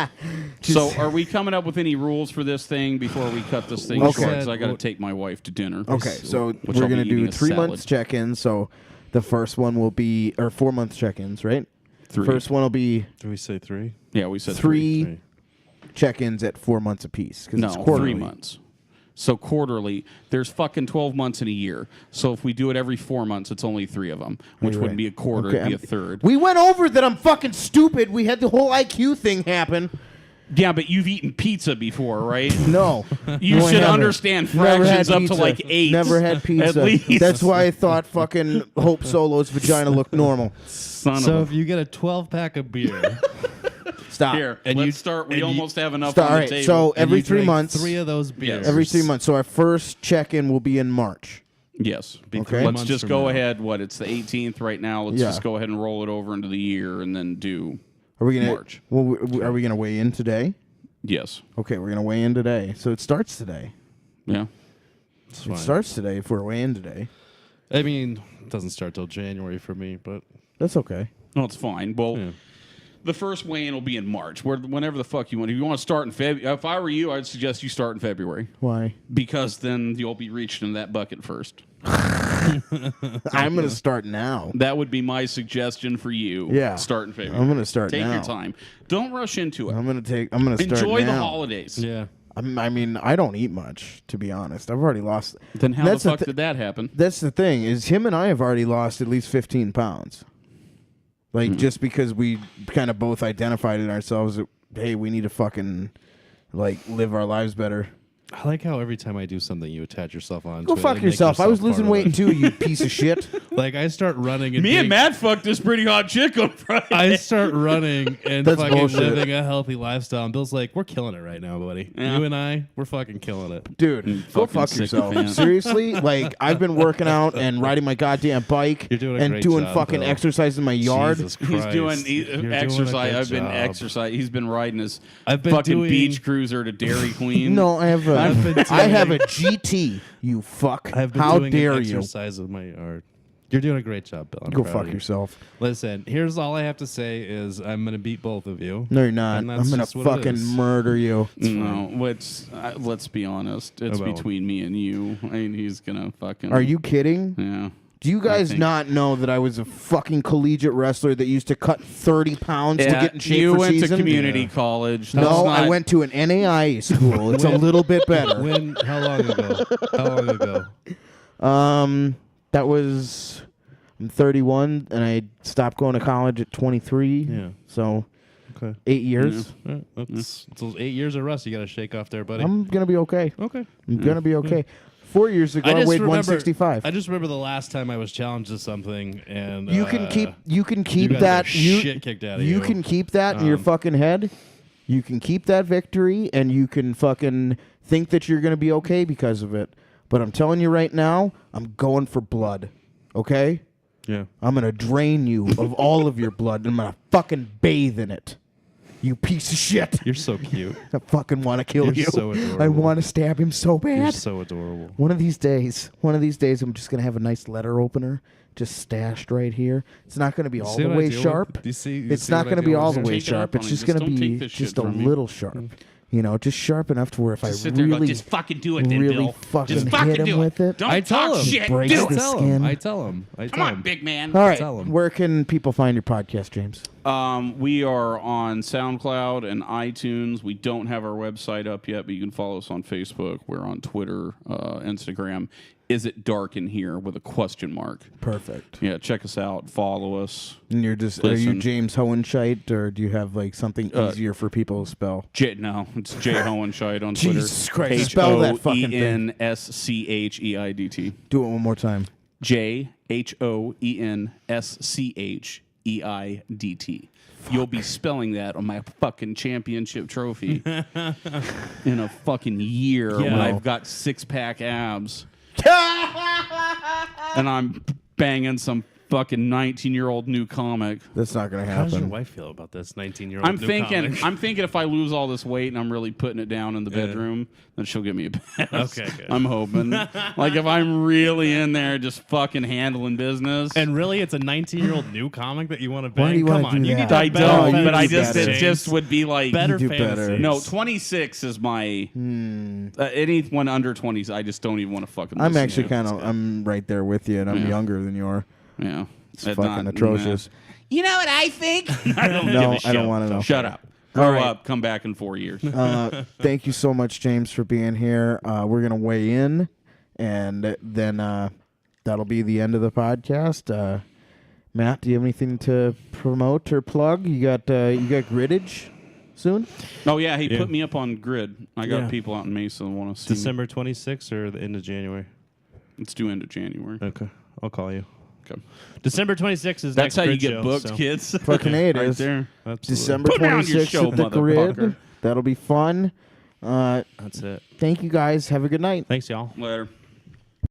So, are we coming up with any rules for this thing before we cut this thing Okay. short? Because I got to take my wife to dinner. Okay, so which we're I'll be gonna do eating a 3 salad. months check-ins. So the first one will be, or 4 months check-ins, right? 3. First one will be Did we say 3? Yeah, we said three check-ins at 4 months apiece. No, it's quarterly. 3 months. So quarterly, there's fucking 12 months in a year. So if we do it every 4 months, it's only 3 of them, which Right. wouldn't be a quarter, Okay, it'd be a third. We went over that. I'm fucking stupid. We had the whole IQ thing happen. Yeah, but you've eaten pizza before, right? No, You No, I should haven't. understand Never fractions had up to pizza. like 8. Never had pizza. At least. That's why I thought fucking Hope Solo's vagina looked normal. Son So of if you get a 12-pack of beer, Stop. a... Here, and let's you- start. We and you- almost have enough Stop. on All the right, table. so and every you 3 drink months. 3 of those beers. Every 3 months. So our first check-in will be in March. Yes. Be Okay. 3 Let's months just from go now. ahead. What? It's the 18th right now. Let's Yeah. just go ahead and roll it over into the year and then do Are we gonna? March. Well, are we gonna weigh in today? Yes. Okay, we're gonna weigh in today. So it starts today. Yeah. It's It fine. starts today if we're weighing today. I mean, it doesn't start till January for me, but That's okay. No, it's fine. Well, yeah. the first weigh-in will be in March, whenever the fuck you want. If you want to start in February, if I were you, I'd suggest you start in February Why? because then you'll be reaching in that bucket first. I'm gonna start now. That would be my suggestion for you. Yeah. Start in February. I'm gonna start Take now. your time. Don't rush into it. I'm gonna start Enjoy the now. holidays. Yeah. I mean, I don't eat much, to be honest. I've already lost. Then how the That's the fuck thi- did that happen? That's the thing is, him and I have already lost at least 15 pounds. Like just because we kind of both identified in ourselves that, hey, we need to fucking like live our lives better. I like how every time I do something, you attach yourself on. Go fuck yourself. I was losing weight too, you piece of shit. Like I start running and Me and being- Matt fucked this pretty hot chick on Friday. I start running and That's fucking bullshit. living a healthy lifestyle. And Bill's like, "We're killing it right now, buddy. Yeah. You and I, we're fucking killing it." Dude, go fucking fuck yourself. sycophant. Seriously, like I've been working out and riding my goddamn bike You're doing a and great doing job, fucking Bill. exercise in my yard. Jesus He's Christ. doing You're doing a exercise. good I've been job. exercise. He's been riding his I've been fucking doing- beach cruiser to Dairy Queen. No, I have I've been a, I have a doing- GT. You fuck. I've been How doing dare an you? exercise in my yard. You're doing a great job, Bill. I'm Go proud fuck of you. yourself. Listen, here's all I have to say is I'm gonna beat both of you. No, you're not. And that's I'm gonna just what it fucking is. murder you. No, let's be honest. It's About- between me and you. I mean, he's gonna fucking. Are you kidding? Yeah. Do you guys think- not know that I was a fucking collegiate wrestler that used to cut 30 pounds to get in shape you for went season? to community college. No, That's I not- went to an NAIA school. It's a little bit better. When? How long ago? How long ago? That was I'm 31 and I stopped going to college at 23. Yeah. So Okay. 8 years. That's those 8 years of rust you got to shake off there, buddy. I'm gonna be okay. Okay. I'm gonna be okay. 4 years ago, I just weighed remember- 165. I just remember the last time I was challenged to something, and You can keep you guys that got shit kicked out of you. You can keep that in your fucking head. You can keep that victory, and you can fucking think that you're gonna be okay because of it. But I'm telling you right now, I'm going for blood. Okay, Yeah. I'm gonna drain you of all of your blood, and I'm gonna fucking bathe in it. You piece of shit. You're so cute. I fucking want to kill You're you. so adorable. I want to stab him so bad. You're so adorable. One of these days, I'm just gonna have a nice letter opener just stashed right here. It's not gonna be all see the what I way deal with? sharp. Do you see- It's see not what I gonna deal be with all the here? way Take it up sharp. on It's him. just Just gonna don't take be this just shit a from me. little sharp. You know, just sharp enough to where if I Sit there and really, go, just fucking do it then, really Bill. fucking Just hit fucking him do with it. Don't I tell talk him. shit. Breaks Do the it. skin. I tell him. Come on, big man. All right, tell him. where can people find your podcast, James? We are on SoundCloud and iTunes. We don't have our website up yet, but you can follow us on Facebook. We're on Twitter, Instagram. Is it dark in here with a question mark? Perfect. Yeah, check us out. Follow us. And you're just are you Listen. James Hoenscheidt, or do you have like something easier for people to spell? No, it's Jay Hoenscheidt on Twitter. Jesus Christ, spell that fucking thing. Hoenscheidt. Do it one more time. Hoenscheidt. Eidt. You'll be spelling that on my fucking championship trophy in a fucking year when I've got 6-pack abs and I'm banging some fucking 19-year-old new comic. That's not going to How does your happen. wife feel about this 19-year-old? I'm thinking if I lose all this weight and I'm really putting it down in the bedroom, then she'll give me a pass. Okay, good. I'm hoping. Like if I'm really in there just fucking handling business. And really, it's a 19-year-old new comic that you want to bang? Why do you Come wanna on, do you need that? to I better don't, you but I do just better. it just would be like better You do better. fantasies. No, 26 is my anyone under 20. I just don't even want to fucking. I'm listen actually to. I'm right there with you, and I'm Yeah. younger than you are. Yeah. It's fucking atrocious. You know what I think? I don't No, give a I don't shit. want to know. Shut up. Grow right. up. Come back in 4 years. Thank you so much, James, for being here. We're gonna weigh in, and then that'll be the end of the podcast. Matt, do you have anything to promote or plug? You got Griddage soon? Oh yeah, he Yeah. put me up on Grid. I got Yeah. people out in Mesa that want to see. December 26th or the end of January? It's due end of January. Okay, I'll call you. Okay. December 26th is That's next how you Grid get show, booked, so- kids. Fucking A, it right is. there. Absolutely. December Put me on your 26th show, at the Grid. motherfucker. That'll be fun. That's it. Thank you guys. Have a good night. Thanks, y'all. Later.